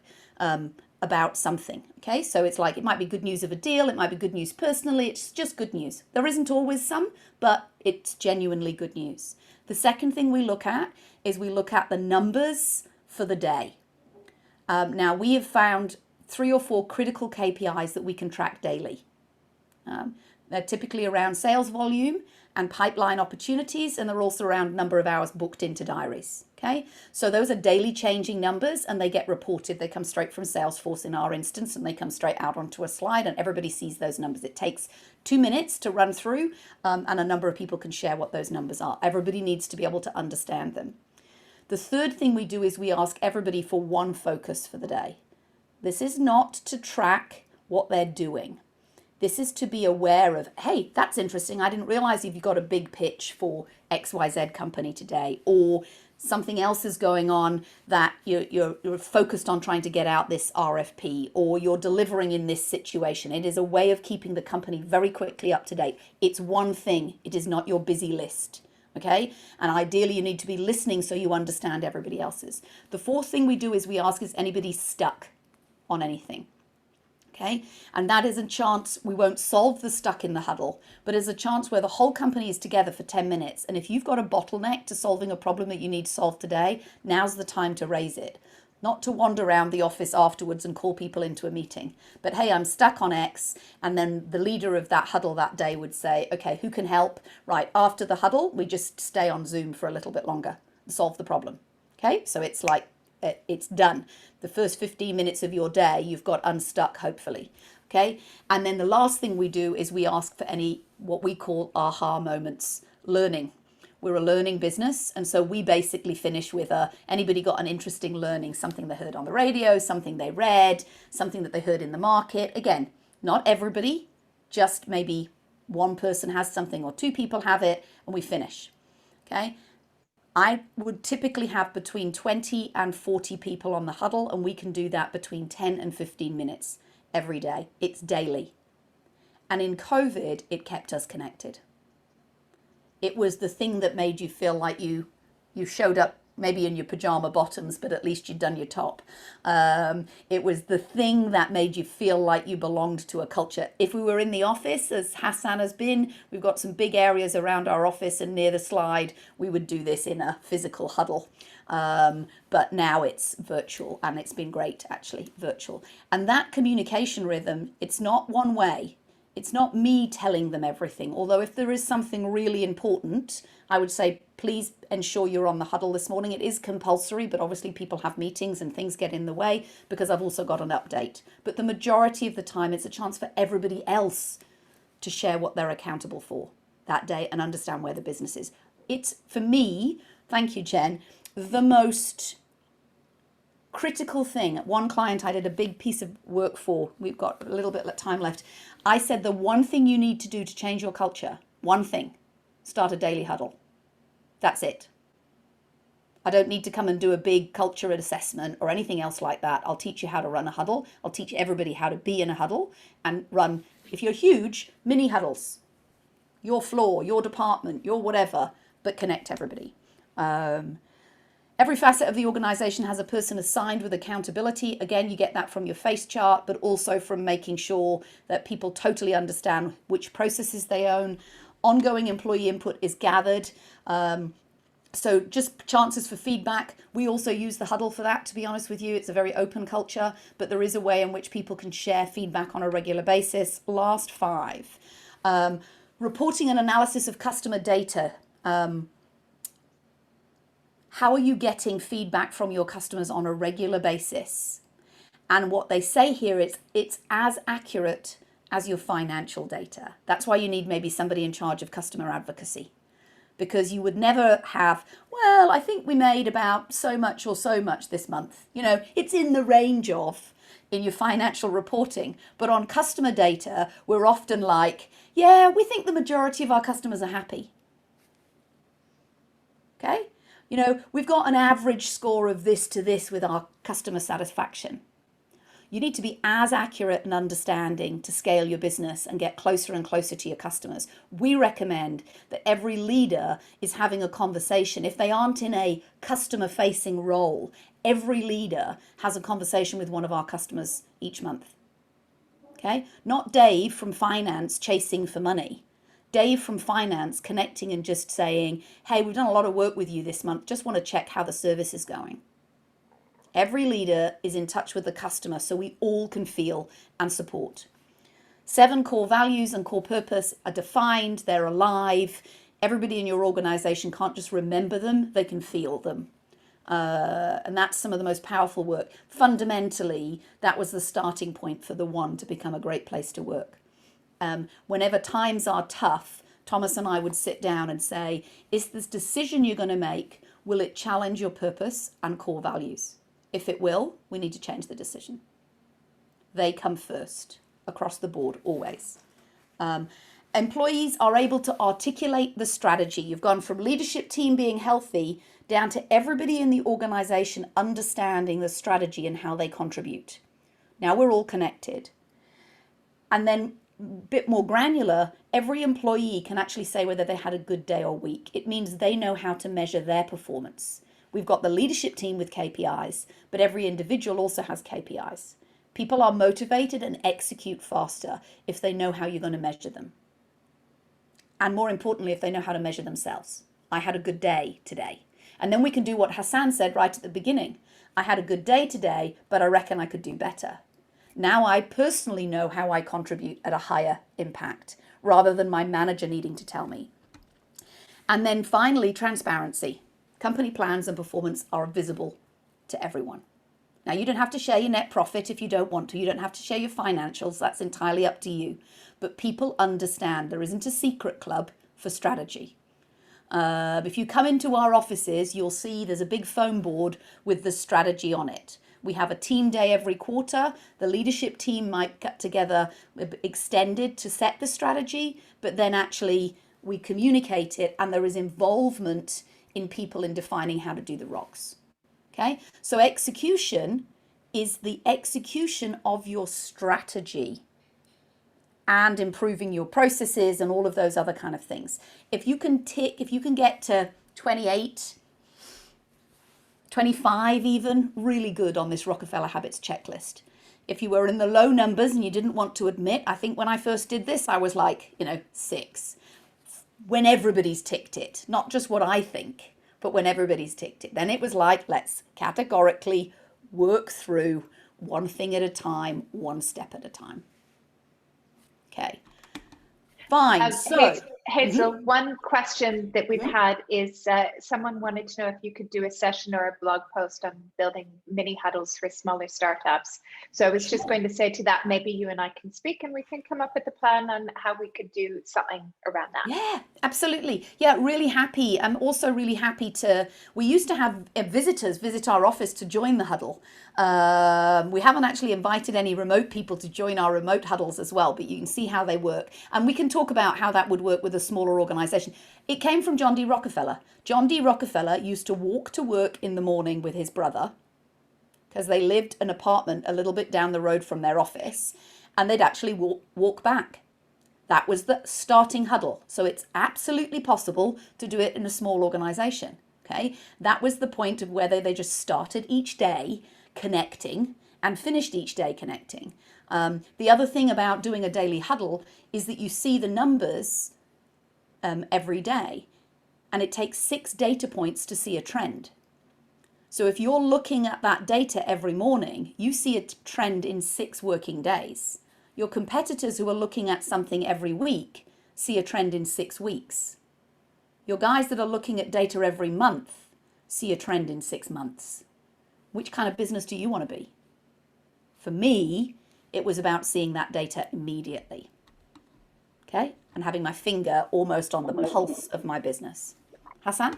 about something. Okay, so it's like, it might be good news of a deal, it might be good news personally, it's just good news. There isn't always some, but it's genuinely good news. The second thing we look at is we look at the numbers for the day. Now we have found 3 or 4 critical KPIs that we can track daily. They're typically around sales volume and pipeline opportunities, and they're also around number of hours booked into diaries. Okay, so those are daily changing numbers and they get reported. They come straight from Salesforce in our instance, and they come straight out onto a slide and everybody sees those numbers. It takes 2 minutes to run through and a number of people can share what those numbers are. Everybody needs to be able to understand them. The third thing we do is we ask everybody for one focus for the day. This is not to track what they're doing. This is to be aware of, hey, that's interesting. I didn't realize you've got a big pitch for XYZ company today, or something else is going on that you're focused on trying to get out this RFP, or you're delivering in this situation. It is a way of keeping the company very quickly up to date. It's one thing. It is not your busy list. Okay, and ideally you need to be listening so you understand everybody else's. The fourth thing we do is we ask, is anybody stuck on anything? Okay, and that is a chance. We won't solve the stuck in the huddle, but is a chance where the whole company is together for 10 minutes. And if you've got a bottleneck to solving a problem that you need solved today, now's the time to raise it. Not to wander around the office afterwards and call people into a meeting. But hey, I'm stuck on X. And then the leader of that huddle that day would say, okay, who can help? Right, after the huddle, we just stay on Zoom for a little bit longer and solve the problem. Okay, so it's like, it's done. The first 15 minutes of your day, you've got unstuck, hopefully. Okay, and then the last thing we do is we ask for any, what we call aha moments, learning. We're a learning business, and so we basically finish with anybody got an interesting learning, something they heard on the radio, something they read, something that they heard in the market. Again, not everybody, just maybe one person has something or 2 people have it, and we finish. Okay, I would typically have between 20 and 40 people on the huddle, and we can do that between 10 and 15 minutes every day. It's daily. And in COVID, it kept us connected. It was the thing that made you feel like you showed up maybe in your pajama bottoms, but at least you'd done your top. It was the thing that made you feel like you belonged to a culture. If we were in the office, as Hassan has been, we've got some big areas around our office, and near the slide, we would do this in a physical huddle. But now it's virtual, and it's been great, actually, virtual. And that communication rhythm, it's not one way. It's not me telling them everything. Although if there is something really important, I would say, please ensure you're on the huddle this morning. It is compulsory, but obviously people have meetings and things get in the way because I've also got an update. But the majority of the time, it's a chance for everybody else to share what they're accountable for that day and understand where the business is. It's, for me, thank you, Jen, the most critical thing. One client I did a big piece of work for, we've got a little bit of time left. I said the one thing you need to do to change your culture, one thing, start a daily huddle. That's it. I don't need to come and do a big culture assessment or anything else like that. I'll teach you how to run a huddle. I'll teach everybody how to be in a huddle and run, if you're huge, mini huddles. Your floor, your department, your whatever, but connect everybody. Every facet of the organization has a person assigned with accountability. Again, you get that from your face chart, but also from making sure that people totally understand which processes they own. Ongoing employee input is gathered. So just chances for feedback. We also use the huddle for that, to be honest with you. It's a very open culture, but there is a way in which people can share feedback on a regular basis. Last 5. Reporting and analysis of customer data. How are you getting feedback from your customers on a regular basis? And what they say here is it's as accurate as your financial data. That's why you need maybe somebody in charge of customer advocacy, because you would never have, well, I think we made about so much or so much this month. You know, it's in the range of in your financial reporting. But on customer data, we're often like, yeah, we think the majority of our customers are happy. Okay? You know, we've got an average score of this to this with our customer satisfaction. You need to be as accurate and understanding to scale your business and get closer and closer to your customers. We recommend that every leader is having a conversation. If they aren't in a customer-facing role, every leader has a conversation with one of our customers each month. Okay? Not Dave from finance chasing for money. Dave from finance connecting and just saying, hey, we've done a lot of work with you this month. Just want to check how the service is going. Every leader is in touch with the customer so we all can feel and support. 7 core values and core purpose are defined. They're alive. Everybody in your organization can't just remember them. They can feel them. And that's some of the most powerful work. Fundamentally, that was the starting point for the one to become a great place to work. Whenever times are tough, Thomas and I would sit down and say, is this decision you're going to make, will it challenge your purpose and core values? If it will, we need to change the decision. They come first across the board, always. Employees are able to articulate the strategy. You've gone from leadership team being healthy down to everybody in the organization understanding the strategy and how they contribute. Now we're all connected. And then bit more granular, every employee can actually say whether they had a good day or week. It means they know how to measure their performance. We've got the leadership team with KPIs, but every individual also has KPIs. People are motivated and execute faster if they know how you're going to measure them. And more importantly, if they know how to measure themselves. I had a good day today. And then we can do what Hassan said right at the beginning. I had a good day today, but I reckon I could do better. Now I personally know how I contribute at a higher impact rather than my manager needing to tell me. And then finally, transparency. Company plans and performance are visible to everyone. Now you don't have to share your net profit if you don't want to. You don't have to share your financials. That's entirely up to you. But people understand there isn't a secret club for strategy. If you come into our offices, you'll see there's a big foam board with the strategy on it. We have a team day every quarter. The leadership team might get together extended to set the strategy, but then actually we communicate it and there is involvement in people in defining how to do the rocks. Okay, so execution is the execution of your strategy and improving your processes and all of those other kind of things. If you can get to 28, 25 even, really good on this Rockefeller habits checklist. If you were in the low numbers and you didn't want to admit, I think when I first did this, I was like, 6. When everybody's ticked it, not just what I think, but when everybody's ticked it, then it was like, let's categorically work through one thing at a time, one step at a time. Okay, Fine. So, Hazel, one question that we've had is someone wanted to know if you could do a session or a blog post on building mini huddles for smaller startups. So I was just going to say to that, maybe you and I can speak and we can come up with a plan on how we could do something around that. Yeah, absolutely. Yeah, really happy. I'm also really happy we used to have visitors visit our office to join the huddle. We haven't actually invited any remote people to join our remote huddles as well, but you can see how they work. And we can talk about how that would work with a smaller organization. It came from John D. Rockefeller. John D. Rockefeller used to walk to work in the morning with his brother because they lived an apartment a little bit down the road from their office, and they'd actually walk back. That was the starting huddle. So it's absolutely possible to do it in a small organization. Okay. That was the point of whether they just started each day connecting and finished each day connecting. The other thing about doing a daily huddle is that you see the numbers every day, and it takes 6 data points to see a trend. So if you're looking at that data every morning, you see a trend in 6 working days. Your competitors who are looking at something every week see a trend in 6 weeks. Your guys that are looking at data every month see a trend in 6 months. Which kind of business do you want to be? For me, it was about seeing that data immediately. Okay? And having my finger almost on the pulse of my business. Hassan?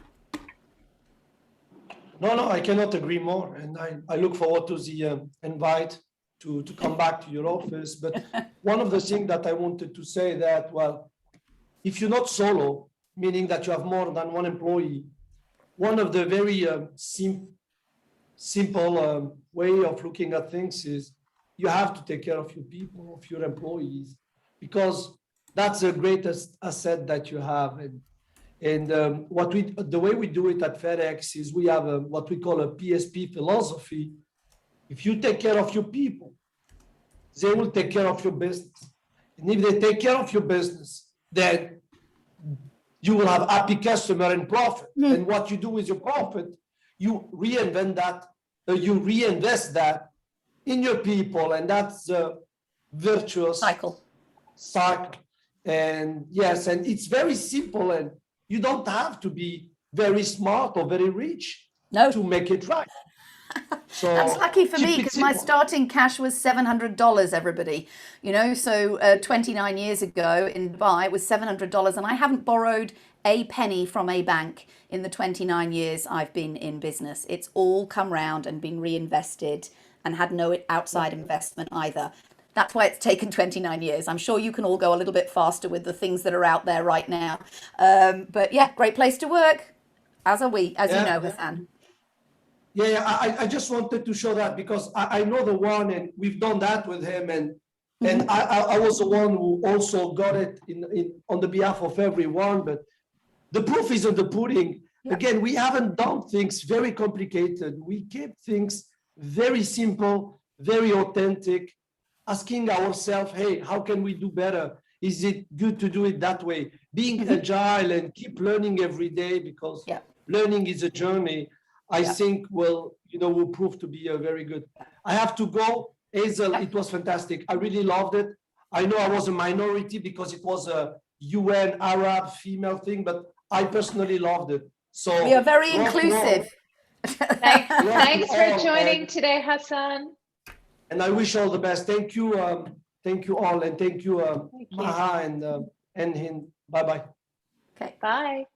No, I cannot agree more. And I look forward to the invite to come back to your office. But one of the things that I wanted to say that, well, if you're not solo, meaning that you have more than one employee, one of the very simple way of looking at things is you have to take care of your people, of your employees, because that's the greatest asset that you have. And the way we do it at FedEx is we have what we call a Psp philosophy. If you take care of your people, they will take care of your business. And if they take care of your business, then you will have happy customer and profit. And what you do with your profit, you reinvest that in your people, and that's a virtuous cycle. And yes, and it's very simple, and you don't have to be very smart or very rich to make it right. So that's lucky for me because my starting cash was $700, everybody. You know, so 29 years ago in Dubai it was $700, and I haven't borrowed a penny from a bank in the 29 years I've been in business. It's all come round and been reinvested and had no outside investment either. That's why it's taken 29 years. I'm sure you can all go a little bit faster with the things that are out there right now. But yeah, great place to work, as you know, Hassan. Yeah, I just wanted to show that because I know the one, and we've done that with him, and I was the one who also got it on the behalf of everyone. But the proof is in the pudding. Yeah. Again, we haven't done things very complicated. We kept things very simple, very authentic, asking ourselves, hey, how can we do better? Is it good to do it that way? Being agile and keep learning every day, because learning is a journey. I think will prove to be a very good. I have to go. Hazel, it was fantastic. I really loved it. I know I was a minority because it was a UN Arab female thing, but I personally loved it. So we are very inclusive. Thanks for joining today, Hassan. And I wish all the best. Thank you all, and thank you, Maha and Hind. Bye-bye. Okay, bye.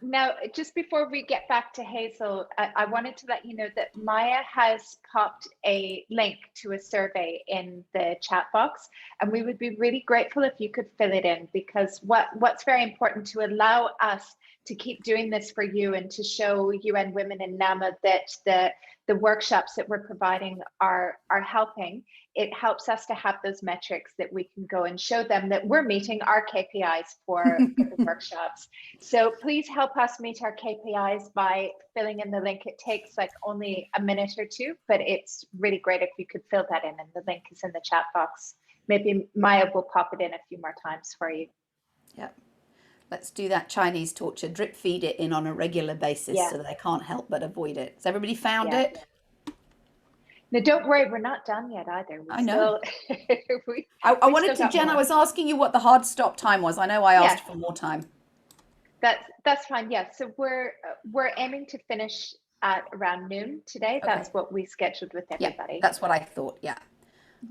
Now, just before we get back to Hazel, I wanted to let you know that Maya has popped a link to a survey in the chat box, and we would be really grateful if you could fill it in, because what's very important to allow us to keep doing this for you and to show UN Women in NAMA that the workshops that we're providing are helping. It helps us to have those metrics that we can go and show them that we're meeting our KPIs for the workshops. So please help us meet our KPIs by filling in the link. It takes like only a minute or two, but it's really great if you could fill that in, and the link is in the chat box. Maybe Maya will pop it in a few more times for you. Yep. Let's do that Chinese torture, drip feed it in on a regular basis so that they can't help but avoid it. Has everybody found it? No, don't worry, we're not done yet either. I know. I wanted to, Jen, I was asking you what the hard stop time was. I know I asked for more time. That's fine. Yeah. So we're aiming to finish at around noon today. Okay. That's what we scheduled with everybody. Yeah, that's what I thought. Yeah.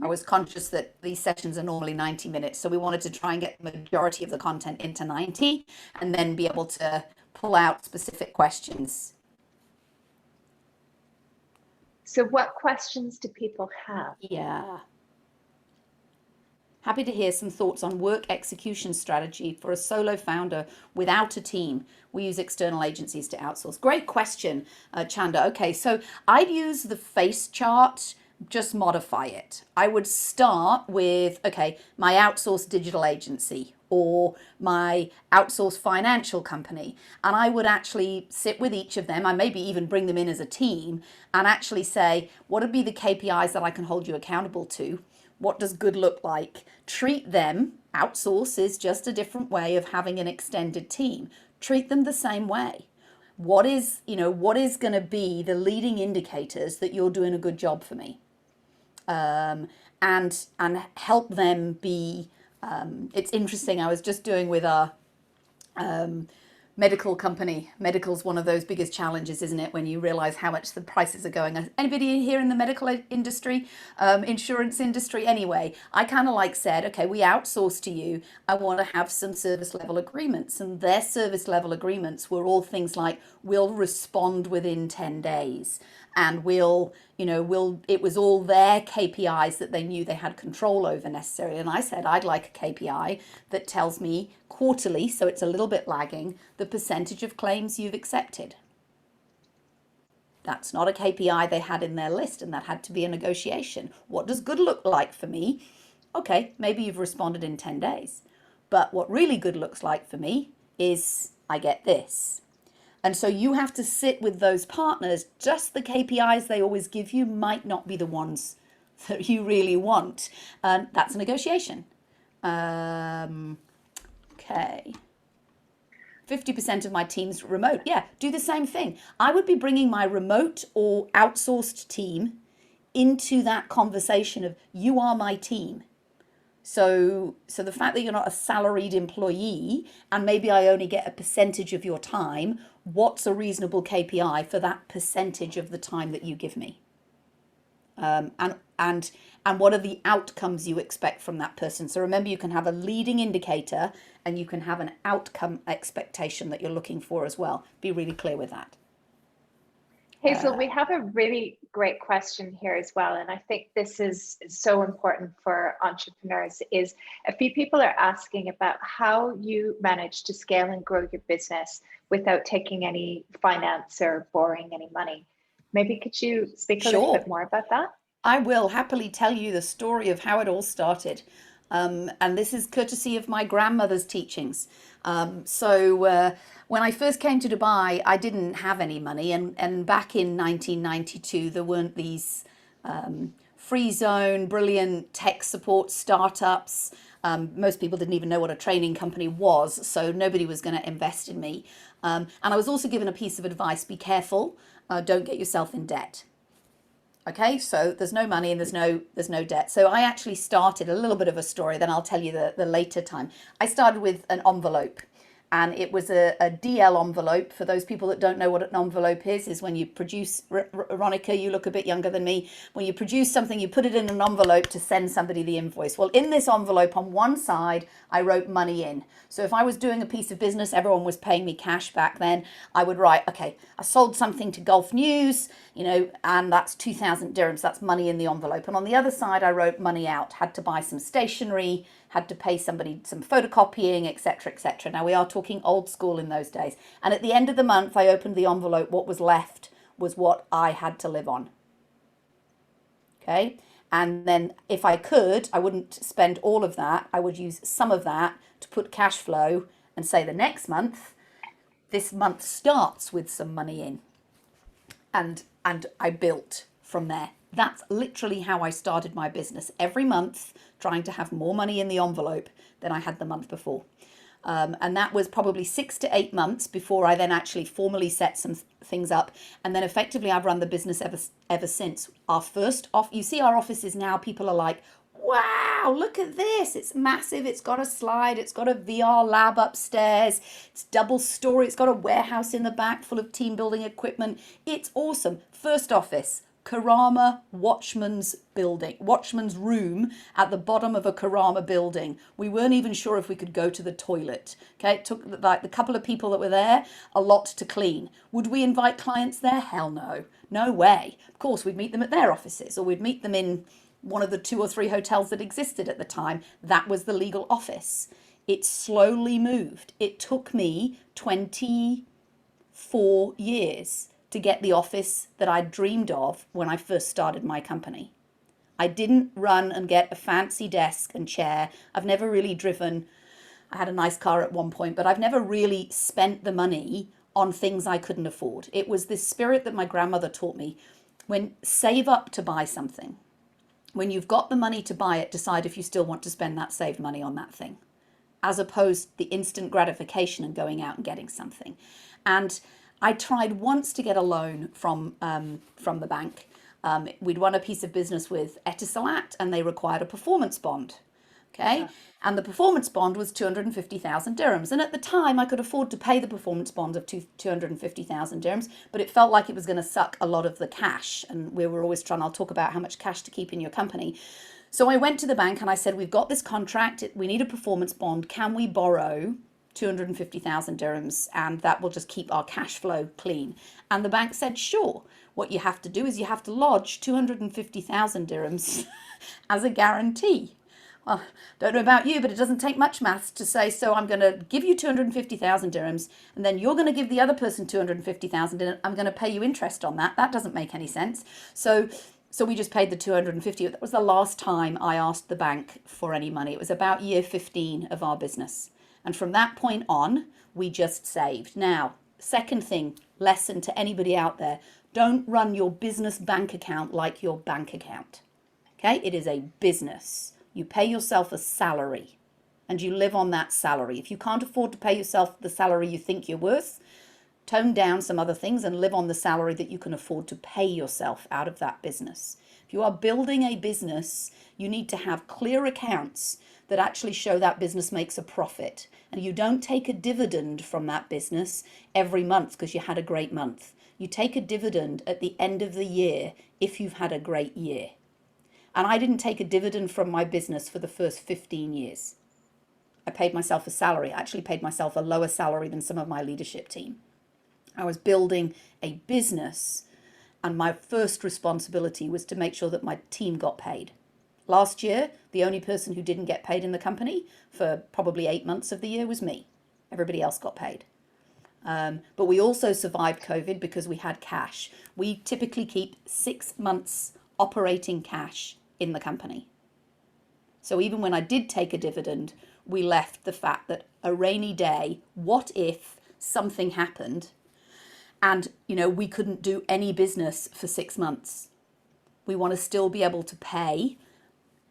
I was conscious that these sessions are normally 90 minutes. So we wanted to try and get the majority of the content into 90 and then be able to pull out specific questions. So what questions do people have? Yeah. Happy to hear some thoughts on work execution strategy for a solo founder without a team. We use external agencies to outsource. Great question, Chanda. Okay, so I'd use the face chart, just modify it. I would start with, okay, my outsourced digital agency or my outsourced financial company. And I would actually sit with each of them. I maybe even bring them in as a team and actually say, what would be the KPIs that I can hold you accountable to? What does good look like? Treat them, outsource is just a different way of having an extended team. Treat them the same way. What is going to be the leading indicators that you're doing a good job for me? And help them be, it's interesting, I was just doing with our medical company. Medical's one of those biggest challenges, isn't it, when you realize how much the prices are going. Anybody here in the medical industry, insurance industry? Anyway, I kind of said, okay, we outsource to you. I want to have some service level agreements, and their service level agreements were all things like, we'll respond within 10 days. And it was all their KPIs that they knew they had control over necessarily. And I said, I'd like a KPI that tells me quarterly, so it's a little bit lagging, the percentage of claims you've accepted. That's not a KPI they had in their list, and that had to be a negotiation. What does good look like for me? Okay, maybe you've responded in 10 days. But what really good looks like for me is I get this. And so you have to sit with those partners. Just the KPIs they always give you might not be the ones that you really want. And that's a negotiation. Okay. 50% of my team's remote. Yeah, do the same thing. I would be bringing my remote or outsourced team into that conversation of, you are my team. So the fact that you're not a salaried employee and maybe I only get a percentage of your time, what's a reasonable KPI for that percentage of the time that you give me? And what are the outcomes you expect from that person? So remember, you can have a leading indicator and you can have an outcome expectation that you're looking for as well. Be really clear with that. Hazel, we have a really great question here as well. And I think this is so important for entrepreneurs. Is a few people are asking about how you manage to scale and grow your business without taking any finance or borrowing any money. Maybe could you speak a little bit more about that? I will happily tell you the story of how it all started. And this is courtesy of my grandmother's teachings. When I first came to Dubai, I didn't have any money. And back in 1992, there weren't these free zone, brilliant tech support startups. Most people didn't even know what a training company was. So nobody was going to invest in me. And I was also given a piece of advice: be careful, don't get yourself in debt. Okay, so there's no money and there's no debt. So I actually started a little bit of a story, then I'll tell you the later time. I started with an envelope, and it was a DL envelope. For those people that don't know what an envelope is when you produce, Veronica, you look a bit younger than me. When you produce something, you put it in an envelope to send somebody the invoice. Well, in this envelope on one side, I wrote money in. So if I was doing a piece of business, everyone was paying me cash back then, I would write, okay, I sold something to Gulf News, and that's 2,000 dirhams, that's money in the envelope. And on the other side, I wrote money out, had to buy some stationery, had to pay somebody some photocopying, etc., etc. Now we are talking old school in those days. And at the end of the month, I opened the envelope. What was left was what I had to live on. Okay. And then if I could, I wouldn't spend all of that. I would use some of that to put cash flow and say the next month, this month starts with some money in. And I built from there. That's literally how I started my business. Every month, trying to have more money in the envelope than I had the month before. And that was probably 6 to 8 months before I then actually formally set some things up. And then effectively I've run the business ever since. Our first off, you see our offices now, people are like, wow, look at this. It's massive. It's got a slide. It's got a VR lab upstairs. It's double story. It's got a warehouse in the back full of team building equipment. It's awesome. First office, Karama Watchman's building, Watchman's room at the bottom of a Karama building. We weren't even sure if we could go to the toilet. Okay, it took like the couple of people that were there a lot to clean. Would we invite clients there? Hell no. No way. Of course, we'd meet them at their offices, or we'd meet them in one of the 2 or 3 hotels that existed at the time. That was the legal office. It slowly moved. It took me 24 years to get the office that I dreamed of when I first started my company. I didn't run and get a fancy desk and chair. I've never really driven. I had a nice car at one point, but I've never really spent the money on things I couldn't afford. It was this spirit that my grandmother taught me. When save up to buy something. When you've got the money to buy it, decide if you still want to spend that saved money on that thing, as opposed to the instant gratification and going out and getting something. And I tried once to get a loan from the bank. We'd won a piece of business with Etisalat and they required a performance bond. Okay. Yeah. And the performance bond was 250,000 dirhams. And at the time I could afford to pay the performance bond of 250,000 dirhams, but it felt like it was going to suck a lot of the cash. And we were always I'll talk about how much cash to keep in your company. So I went to the bank and I said, we've got this contract. We need a performance bond. Can we borrow 250,000 dirhams, and that will just keep our cash flow clean? And the bank said, sure. What you have to do is you have to lodge 250,000 dirhams as a guarantee. Well, don't know about you, but it doesn't take much maths to say, so I'm going to give you 250,000 dirhams, and then you're going to give the other person 250,000, and I'm going to pay you interest on that. That doesn't make any sense. So we just paid the 250. That was the last time I asked the bank for any money. It was about year 15 of our business. And from that point on, we just saved. Now, second thing, lesson to anybody out there, don't run your business bank account like your bank account. Okay, it is a business. You pay yourself a salary and you live on that salary. If you can't afford to pay yourself the salary you think you're worth, tone down some other things and live on the salary that you can afford to pay yourself out of that business. If you are building a business, you need to have clear accounts that actually show that business makes a profit. And you don't take a dividend from that business every month because you had a great month. You take a dividend at the end of the year if you've had a great year. And I didn't take a dividend from my business for the first 15 years. I paid myself a salary. I actually paid myself a lower salary than some of my leadership team. I was building a business, and my first responsibility was to make sure that my team got paid. Last year, the only person who didn't get paid in the company for probably 8 months of the year was me. Everybody else got paid. But we also survived COVID because we had cash. We typically keep 6 months operating cash in the company. So even when I did take a dividend, we left the fact that a rainy day, what if something happened and, we couldn't do any business for 6 months? We want to still be able to pay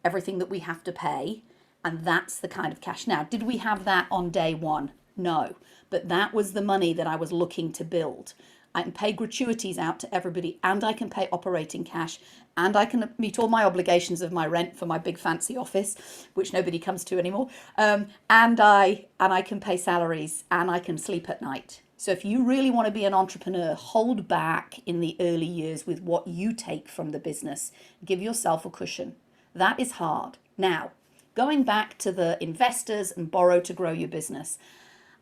everything that we have to pay, and that's the kind of cash. Now, did we have that on day one? No, but that was the money that I was looking to build. I can pay gratuities out to everybody, and I can pay operating cash, and I can meet all my obligations of my rent for my big fancy office, which nobody comes to anymore. And I can pay salaries, and I can sleep at night. So if you really want to be an entrepreneur, hold back in the early years with what you take from the business. Give yourself a cushion. That is hard. Now, going back to the investors and borrow to grow your business,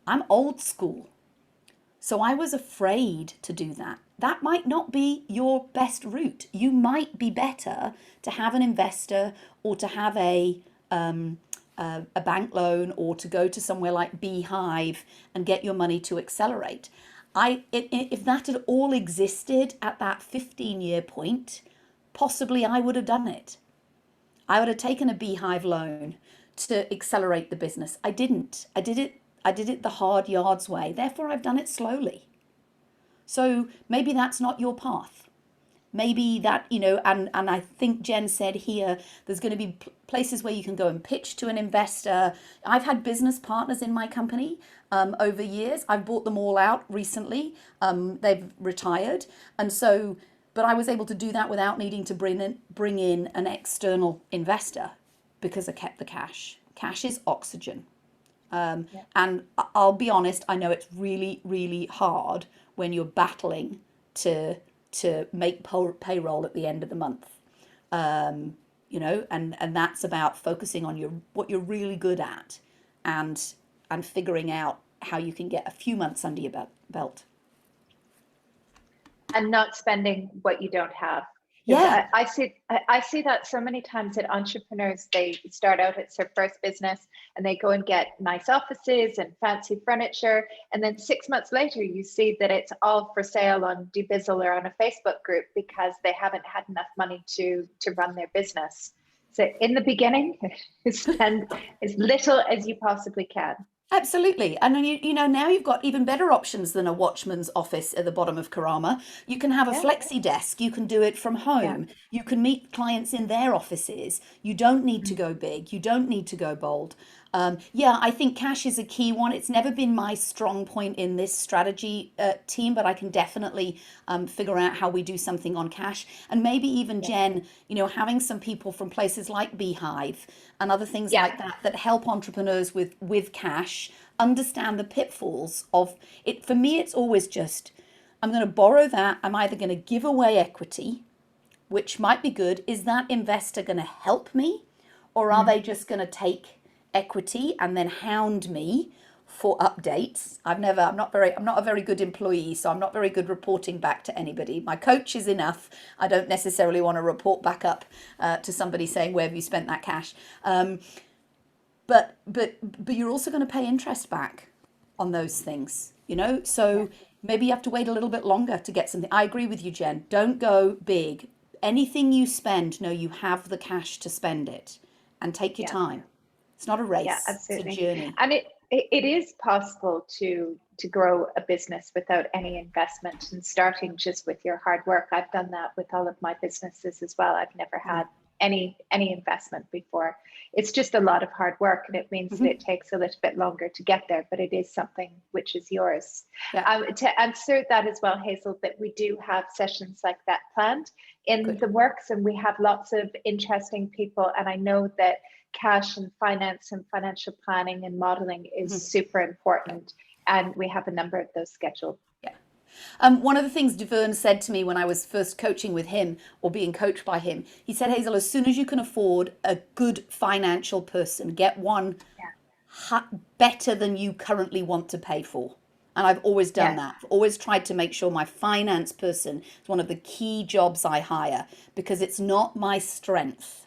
I'm old school. So I was afraid to do that. That might not be your best route. You might be better to have an investor or to have a bank loan or to go to somewhere like Beehive and get your money to accelerate. If that had all existed at that 15-year point, possibly I would have done it. I would have taken a Beehive loan to accelerate the business. I didn't. I did it the hard yards way. Therefore, I've done it slowly. So maybe that's not your path. maybe that, you know, and I think Jen said here, there's going to be places where you can go and pitch to an investor. I've had business partners in my company over years. I've bought them all out recently. They've retired. And so, but I was able to do that without needing to bring in an external investor because I kept the cash. Cash is oxygen. And I'll be honest, I know it's really, really hard when you're battling to make payroll at the end of the month. You know, and that's about focusing on what you're really good at and figuring out how you can get a few months under your belt. And not spending what you don't have. Yeah. I see that so many times that entrepreneurs, they start out, it's their first business and they go and get nice offices and fancy furniture. And then 6 months later, you see that it's all for sale on Dubizzle or on a Facebook group because they haven't had enough money to run their business. So in the beginning, spend as little as you possibly can. Absolutely. And then, you know, now you've got even better options than a watchman's office at the bottom of Karama. You can have a flexi desk. You can do it from home. You can meet clients in their offices. You don't need to go big. You don't need to go bold. Yeah, I think cash is a key one. It's never been my strong point in this strategy team, but I can definitely figure out how we do something on cash. And maybe even Jen, you know, having some people from places like Beehive and other things like that help entrepreneurs with cash understand the pitfalls of it. For me, it's always just, I'm going to borrow that. I'm either going to give away equity, which might be good. Is that investor going to help me? Or are they just going to take equity and then hound me for updates? I'm not a very good employee, so I'm not very good reporting back to anybody. My coach is enough. I don't necessarily want to report back up to somebody saying, where have you spent that cash? But you're also going to pay interest back on those things, you know? So maybe you have to wait a little bit longer to get something. I agree with you, Jen. Don't go big. Anything you spend, know you have the cash to spend it, and take your time. It's not a race. Yeah, absolutely. It's a journey. And it is possible to grow a business without any investment and starting just with your hard work. I've done that with all of my businesses as well. I've never had any investment before. It's just a lot of hard work, and it means that it takes a little bit longer to get there, but it is something which is yours. To answer that as well, Hazel, that we do have sessions like that planned in the works, and we have lots of interesting people. And I know that cash and finance and financial planning and modeling is super important, and we have a number of those scheduled. One of the things Deverne said to me when I was first coaching with him or being coached by him, he said, Hazel, as soon as you can afford a good financial person, get one better than you currently want to pay for. And I've always done that. I've always tried to make sure my finance person is one of the key jobs I hire, because it's not my strength.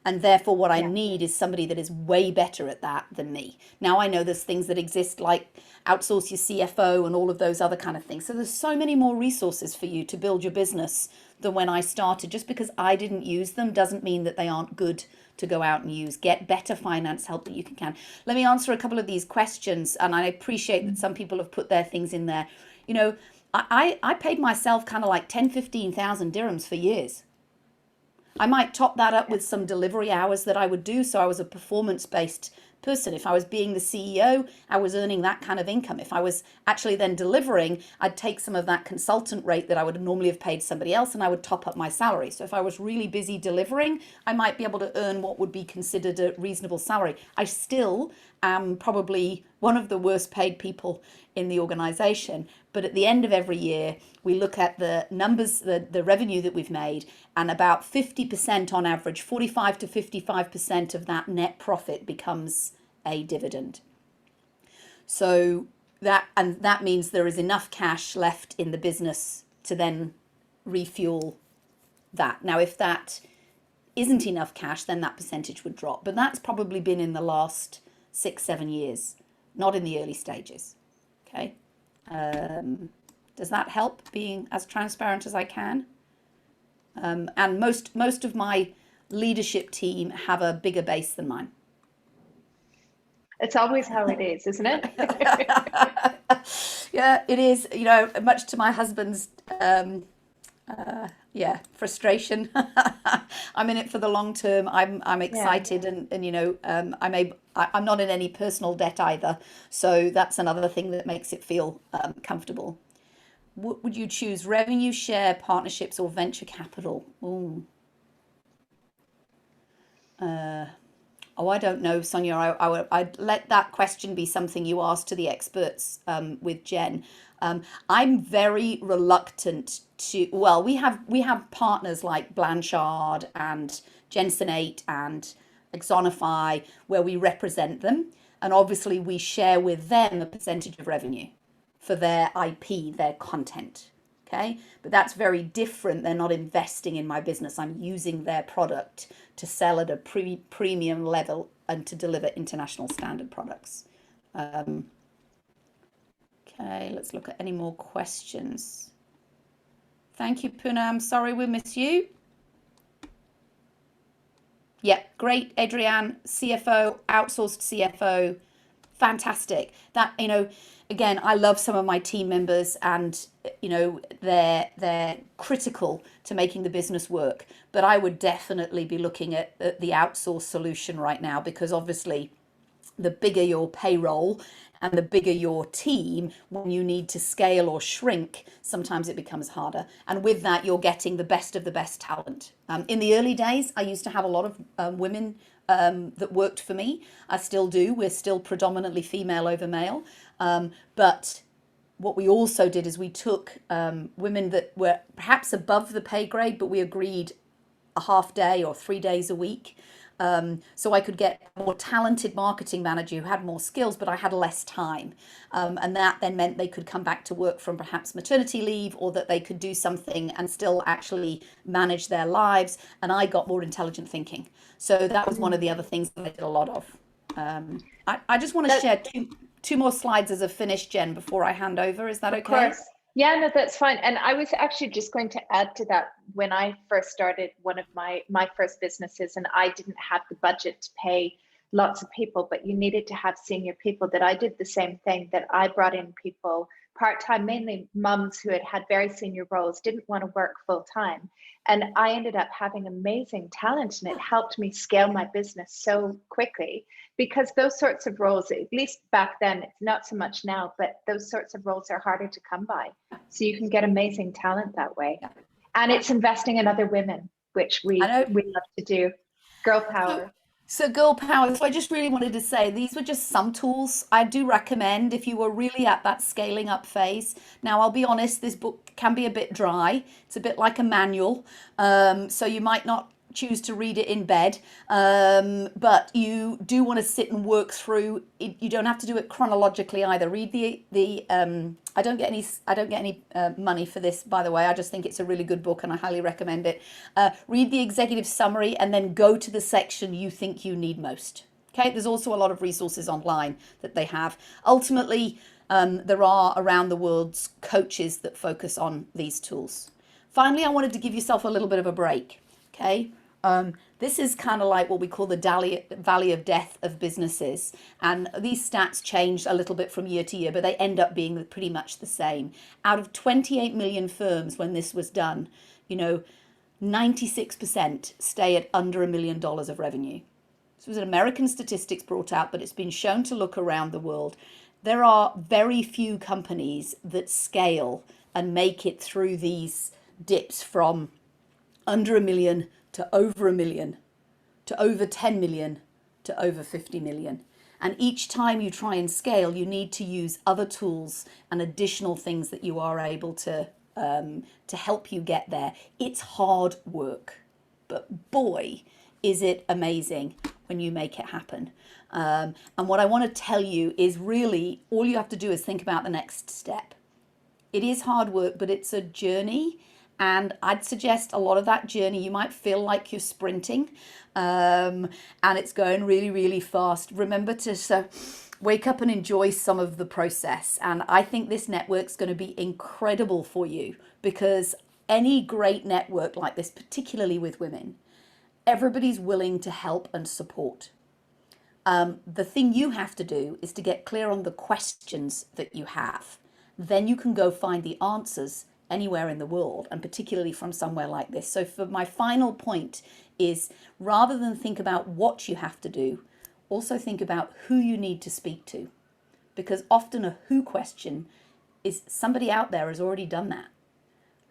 And therefore what I need is somebody that is way better at that than me. Now I know there's things that exist like outsource your CFO and all of those other kind of things. So there's so many more resources for you to build your business than when I started. Just because I didn't use them doesn't mean that they aren't good to go out and use. Get better finance help that you can. Let me answer a couple of these questions. And I appreciate that some people have put their things in there. You know, I paid myself kind of like 10, 15,000 dirhams for years. I might top that up with some delivery hours that I would do. So I was a performance-based person. If I was being the CEO, I was earning that kind of income. If I was actually then delivering, I'd take some of that consultant rate that I would normally have paid somebody else, and I would top up my salary. So if I was really busy delivering, I might be able to earn what would be considered a reasonable salary. I still am probably one of the worst paid people in the organization. But at the end of every year, we look at the numbers, the revenue that we've made, and about 50% on average, 45 to 55% of that net profit becomes a dividend. So that means there is enough cash left in the business to then refuel that. Now, if that isn't enough cash, then that percentage would drop. But that's probably been in the last 6-7 years, not in the early stages. Okay. Does that help, being as transparent as I can? And most of my leadership team have a bigger base than mine. It's always how it is, isn't it? Yeah, it is. You know, much to my husband's Yeah, frustration. I'm in it for the long term. I'm excited, and you know, I'm not in any personal debt either, so that's another thing that makes it feel comfortable. Would you choose revenue share, partnerships, or venture capital? Ooh. Oh, I don't know, Sonia. I'd let that question be something you ask to the experts with Jen. I'm very reluctant to. Well, we have partners like Blanchard and Jensen 8 and Exonify where we represent them, and obviously we share with them a percentage of revenue for their IP, their content. Okay, but that's very different. They're not investing in my business. I'm using their product to sell at a premium level and to deliver international standard products. Okay, let's look at any more questions. Thank you, Poonam. Sorry we miss you. Yeah, great, Adrienne, CFO, outsourced CFO. Fantastic. That, you know, again, I love some of my team members, and you know, they're critical to making the business work. But I would definitely be looking at the outsourced solution right now, because obviously the bigger your payroll and the bigger your team, when you need to scale or shrink, sometimes it becomes harder. And with that, you're getting the best of the best talent. In the early days, I used to have a lot of women that worked for me. I still do. We're still predominantly female over male. But what we also did is we took women that were perhaps above the pay grade, but we agreed a half day or 3 days a week. So I could get a more talented marketing manager who had more skills, but I had less time. And that then meant they could come back to work from perhaps maternity leave, or that they could do something and still actually manage their lives. And I got more intelligent thinking. So that was one of the other things that I did a lot of. I just want to share two more slides as a finish, Jen, before I hand over. Is that okay? Of course. Yeah, no, that's fine. And I was actually just going to add to that. When I first started one of my first businesses, and I didn't have the budget to pay lots of people, but you needed to have senior people, that I did the same thing, that I brought in people part-time, mainly mums who had very senior roles, didn't want to work full-time. And I ended up having amazing talent, and it helped me scale my business so quickly, because those sorts of roles, at least back then, it's not so much now, but those sorts of roles are harder to come by. So you can get amazing talent that way. And it's investing in other women, which we love to do. Girl power. So girl power. So I just really wanted to say, these were just some tools I do recommend if you were really at that scaling up phase. Now, I'll be honest, this book can be a bit dry. It's a bit like a manual. So you might not choose to read it in bed, but you do want to sit and work through it. You don't have to do it chronologically either. Read the I don't get any money for this, by the way. I just think it's a really good book and I highly recommend it. Read the executive summary and then go to the section you think you need most. Okay, there's also a lot of resources online that they have. Ultimately, there are around the world coaches that focus on these tools. Finally, I wanted to give yourself a little bit of a break. Okay. This is kind of like what we call the valley of death of businesses. And these stats change a little bit from year to year, but they end up being pretty much the same. Out of 28 million firms when this was done, 96% stay at under $1 million of revenue. This was an American statistics brought out, but it's been shown to look around the world. There are very few companies that scale and make it through these dips from under $1 million to over $1 million, to over 10 million, to over 50 million. And each time you try and scale, you need to use other tools and additional things that you are able to help you get there. It's hard work, but boy, is it amazing when you make it happen. And what I want to tell you is really all you have to do is think about the next step. It is hard work, but it's a journey. And I'd suggest a lot of that journey, you might feel like you're sprinting and it's going really, really fast. Remember to wake up and enjoy some of the process. And I think this network's going to be incredible for you, because any great network like this, particularly with women, everybody's willing to help and support. The thing you have to do is to get clear on the questions that you have. Then you can go find the answers anywhere in the world, and particularly from somewhere like this. So for my final point is, rather than think about what you have to do, also think about who you need to speak to, because often a who question is somebody out there has already done that.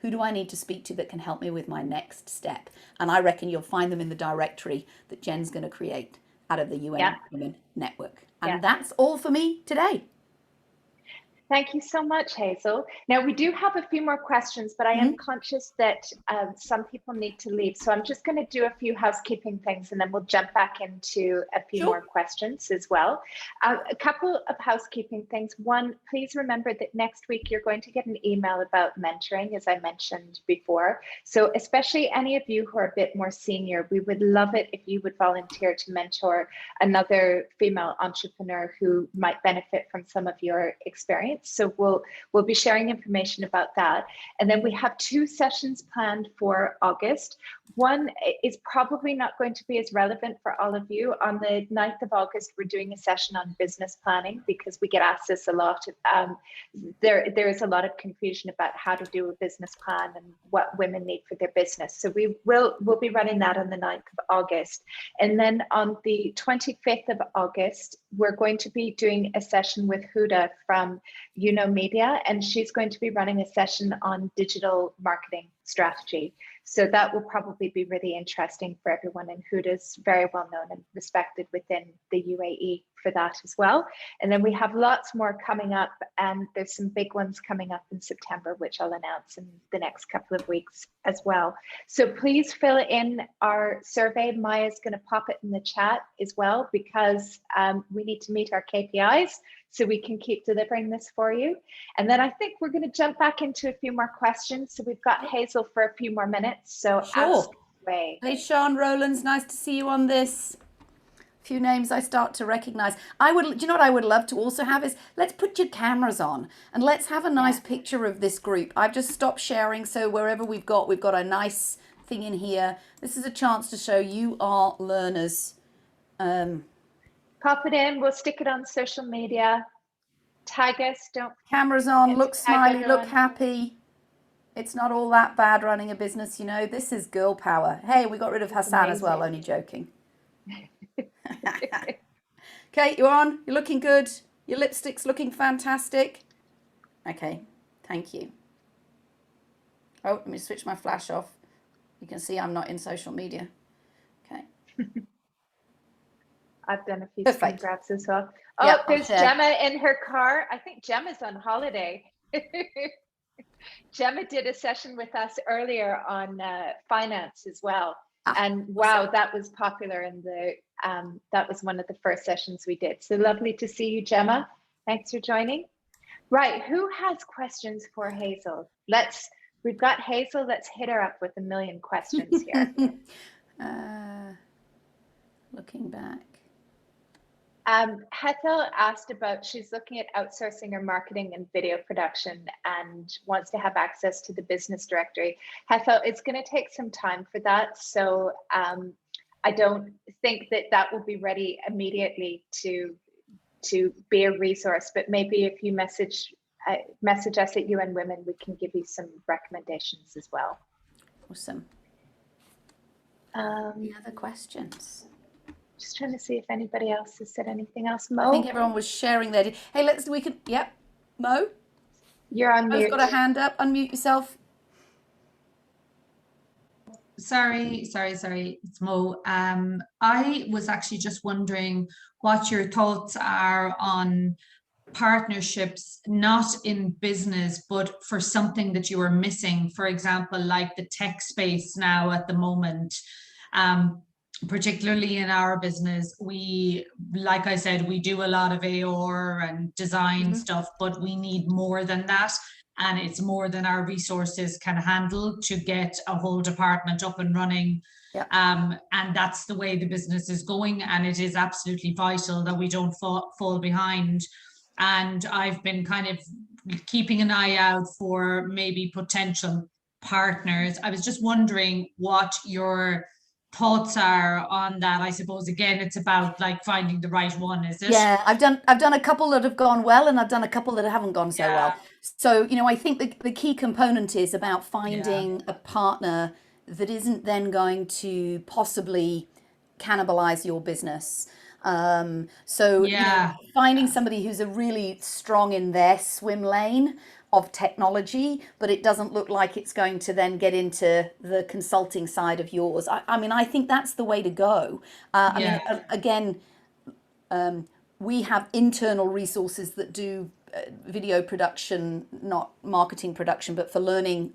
Who do I need to speak to that can help me with my next step? And I reckon you'll find them in the directory that Jen's going to create out of the UN Women Network. And that's all for me today. Thank you so much, Hazel. Now, we do have a few more questions, but I am conscious that some people need to leave. So I'm just going to do a few housekeeping things, and then we'll jump back into a few more questions as well. A couple of housekeeping things. One, please remember that next week you're going to get an email about mentoring, as I mentioned before. So especially any of you who are a bit more senior, we would love it if you would volunteer to mentor another female entrepreneur who might benefit from some of your experience. So we'll be sharing information about that. And then we have 2 sessions planned for August. One is probably not going to be as relevant for all of you. On the 9th of August, we're doing a session on business planning, because we get asked this a lot. There is a lot of confusion about how to do a business plan and what women need for their business. So we'll be running that on the 9th of August. And then on the 25th of August, we're going to be doing a session with Huda from Media, and she's going to be running a session on digital marketing strategy. So that will probably be really interesting for everyone, and Huda's very well known and respected within the UAE for that as well. And then we have lots more coming up, and there's some big ones coming up in September, which I'll announce in the next couple of weeks as well. So please fill in our survey. Maya's going to pop it in the chat as well, because we need to meet our KPIs so we can keep delivering this for you. And then I think we're going to jump back into a few more questions. So we've got Hazel for a few more minutes. So ask away. Hey, Sean Rowlands, nice to see you on this. Few names I start to recognize. Do you know what I would love to also have is, let's put your cameras on and let's have a nice picture of this group. I've just stopped sharing, so wherever we've got a nice thing in here. This is a chance to show you are learners. Pop it in, we'll stick it on social media. Tag us, don't. Cameras on, look smiley, look happy. It's not all that bad running a business, you know. This is girl power. Hey, we got rid of Hassan as well, only joking. Okay, you're on, you're looking good. Your lipstick's looking fantastic. Okay, thank you. Oh, let me switch my flash off. You can see I'm not in social media. Okay. I've done a few screen grabs as well. Oh, there's Gemma in her car. I think Gemma's on holiday. Gemma did a session with us earlier on finance as well. And wow, that was popular, and that was one of the first sessions we did. So lovely to see you, Gemma. Thanks for joining. Right, who has questions for Hazel? We've got Hazel, let's hit her up with a million questions here. Looking back. Hazel asked about, she's looking at outsourcing her marketing and video production and wants to have access to the business directory. Hazel, it's going to take some time for that. So I don't think that will be ready immediately to be a resource, but maybe if you message us at UN Women, we can give you some recommendations as well. Awesome. Any other questions? Just trying to see if anybody else has said anything else. Mo? I think everyone was sharing their... Hey, yep. Mo? You're on mute. Mo's got a hand up. Unmute yourself. Sorry. It's Mo. I was actually just wondering what your thoughts are on partnerships, not in business, but for something that you are missing. For example, like the tech space now at the moment. Particularly in our business, like I said, we do a lot of AR and design stuff, but we need more than that. And it's more than our resources can handle to get a whole department up and running. Yeah. And that's the way the business is going. And it is absolutely vital that we don't fall behind. And I've been kind of keeping an eye out for maybe potential partners. I was just wondering what your thoughts are on that. I suppose again it's about like finding the right one, is it? Yeah, I've done a couple that have gone well, and I've done a couple that haven't gone so well. So, I think the key component is about finding a partner that isn't then going to possibly cannibalize your business. Finding somebody who's really strong in their swim lane of technology, but it doesn't look like it's going to then get into the consulting side of yours. I think that's the way to go. We have internal resources that do video production, not marketing production, but for learning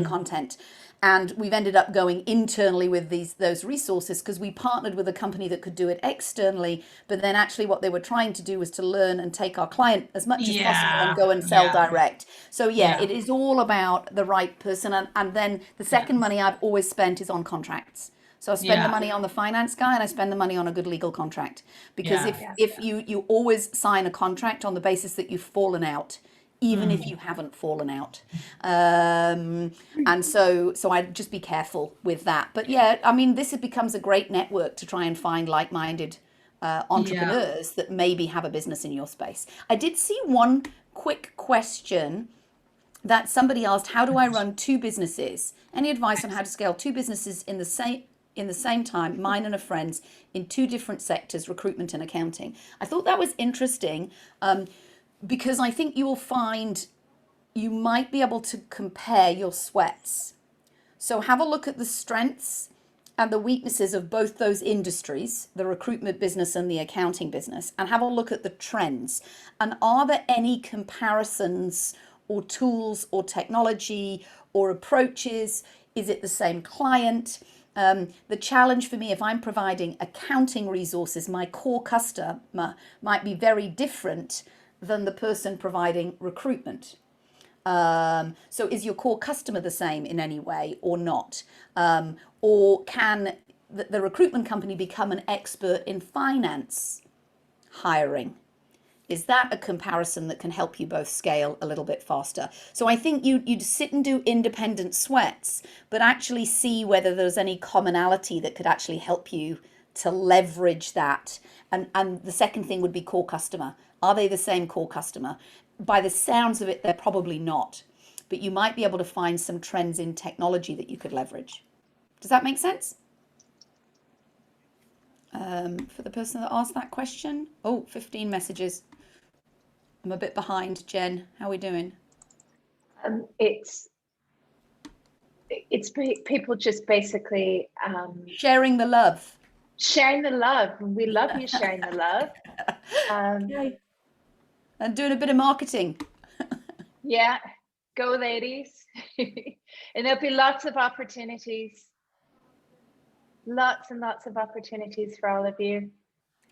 content. And we've ended up going internally with those resources because we partnered with a company that could do it externally, but then actually what they were trying to do was to learn and take our client as much as possible and go and sell direct. So it is all about the right person. And then the second money I've always spent is on contracts. So I spend the money on the finance guy and I spend the money on a good legal contract. Because if you always sign a contract on the basis that you've fallen out, even if you haven't fallen out. And so I'd just be careful with that. But this becomes a great network to try and find like-minded entrepreneurs that maybe have a business in your space. I did see one quick question that somebody asked, how do I run two businesses? Any advice on how to scale two businesses in the same time, mine and a friend's, in two different sectors, recruitment and accounting? I thought that was interesting. Because I think you'll find you might be able to compare your sweats. So have a look at the strengths and the weaknesses of both those industries, the recruitment business and the accounting business, and have a look at the trends. And are there any comparisons or tools or technology or approaches? Is it the same client? The challenge for me, if I'm providing accounting resources, my core customer might be very different than the person providing recruitment. So is your core customer the same in any way or not? Or can the recruitment company become an expert in finance hiring? Is that a comparison that can help you both scale a little bit faster? So I think you'd sit and do independent sweats, but actually see whether there's any commonality that could actually help you to leverage that. And the second thing would be core customer. Are they the same core customer? By the sounds of it, they're probably not. But you might be able to find some trends in technology that you could leverage. Does that make sense? For the person that asked that question. 15 messages. I'm a bit behind. Jen, how are we doing? It's people just basically sharing the love. Sharing the love. We love you sharing the love. And doing a bit of marketing. Yeah, go ladies. And there'll be lots of opportunities. Lots and lots of opportunities for all of you.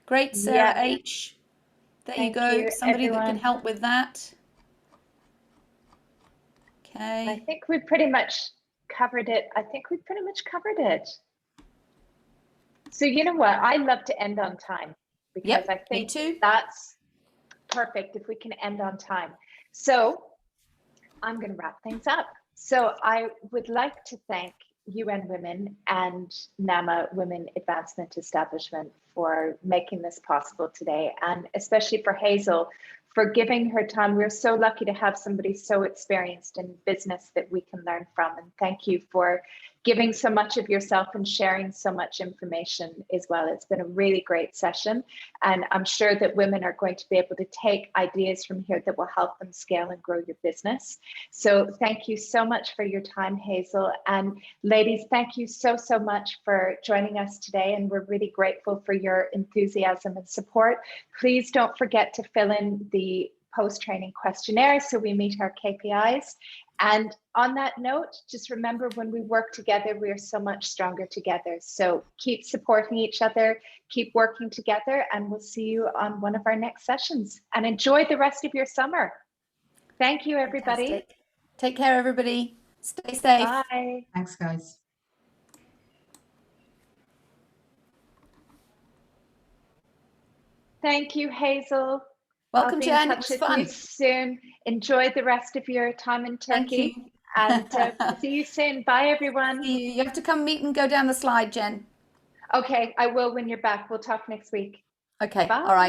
Great, Sarah H. There you go. Somebody everyone. That can help with that. Okay. I think we pretty much covered it. So you know what? I love to end on time because I think that's perfect if we can end on time. So I'm going to wrap things up. So I would like to thank UN Women and NAMA Women Advancement Establishment for making this possible today, and especially for Hazel for giving her time. We're so lucky to have somebody so experienced in business that we can learn from. And thank you for giving so much of yourself and sharing so much information as well. It's been a really great session. And I'm sure that women are going to be able to take ideas from here that will help them scale and grow your business. So thank you so much for your time, Hazel. And ladies, thank you so, so much for joining us today. And we're really grateful for your enthusiasm and support. Please don't forget to fill in the post-training questionnaire so we meet our KPIs. And on that note, just remember, when we work together, we are so much stronger together. So keep supporting each other, keep working together, and we'll see you on one of our next sessions. And enjoy the rest of your summer. Thank you, everybody. Fantastic. Take care, everybody. Stay safe. Bye. Thanks, guys. Thank you, Hazel. Welcome, Jen. It was fun. Soon. Enjoy the rest of your time in Turkey. Thank you. And see you soon. Bye, everyone. You have to come meet and go down the slide, Jen. Okay, I will when you're back. We'll talk next week. Okay, Bye. all right.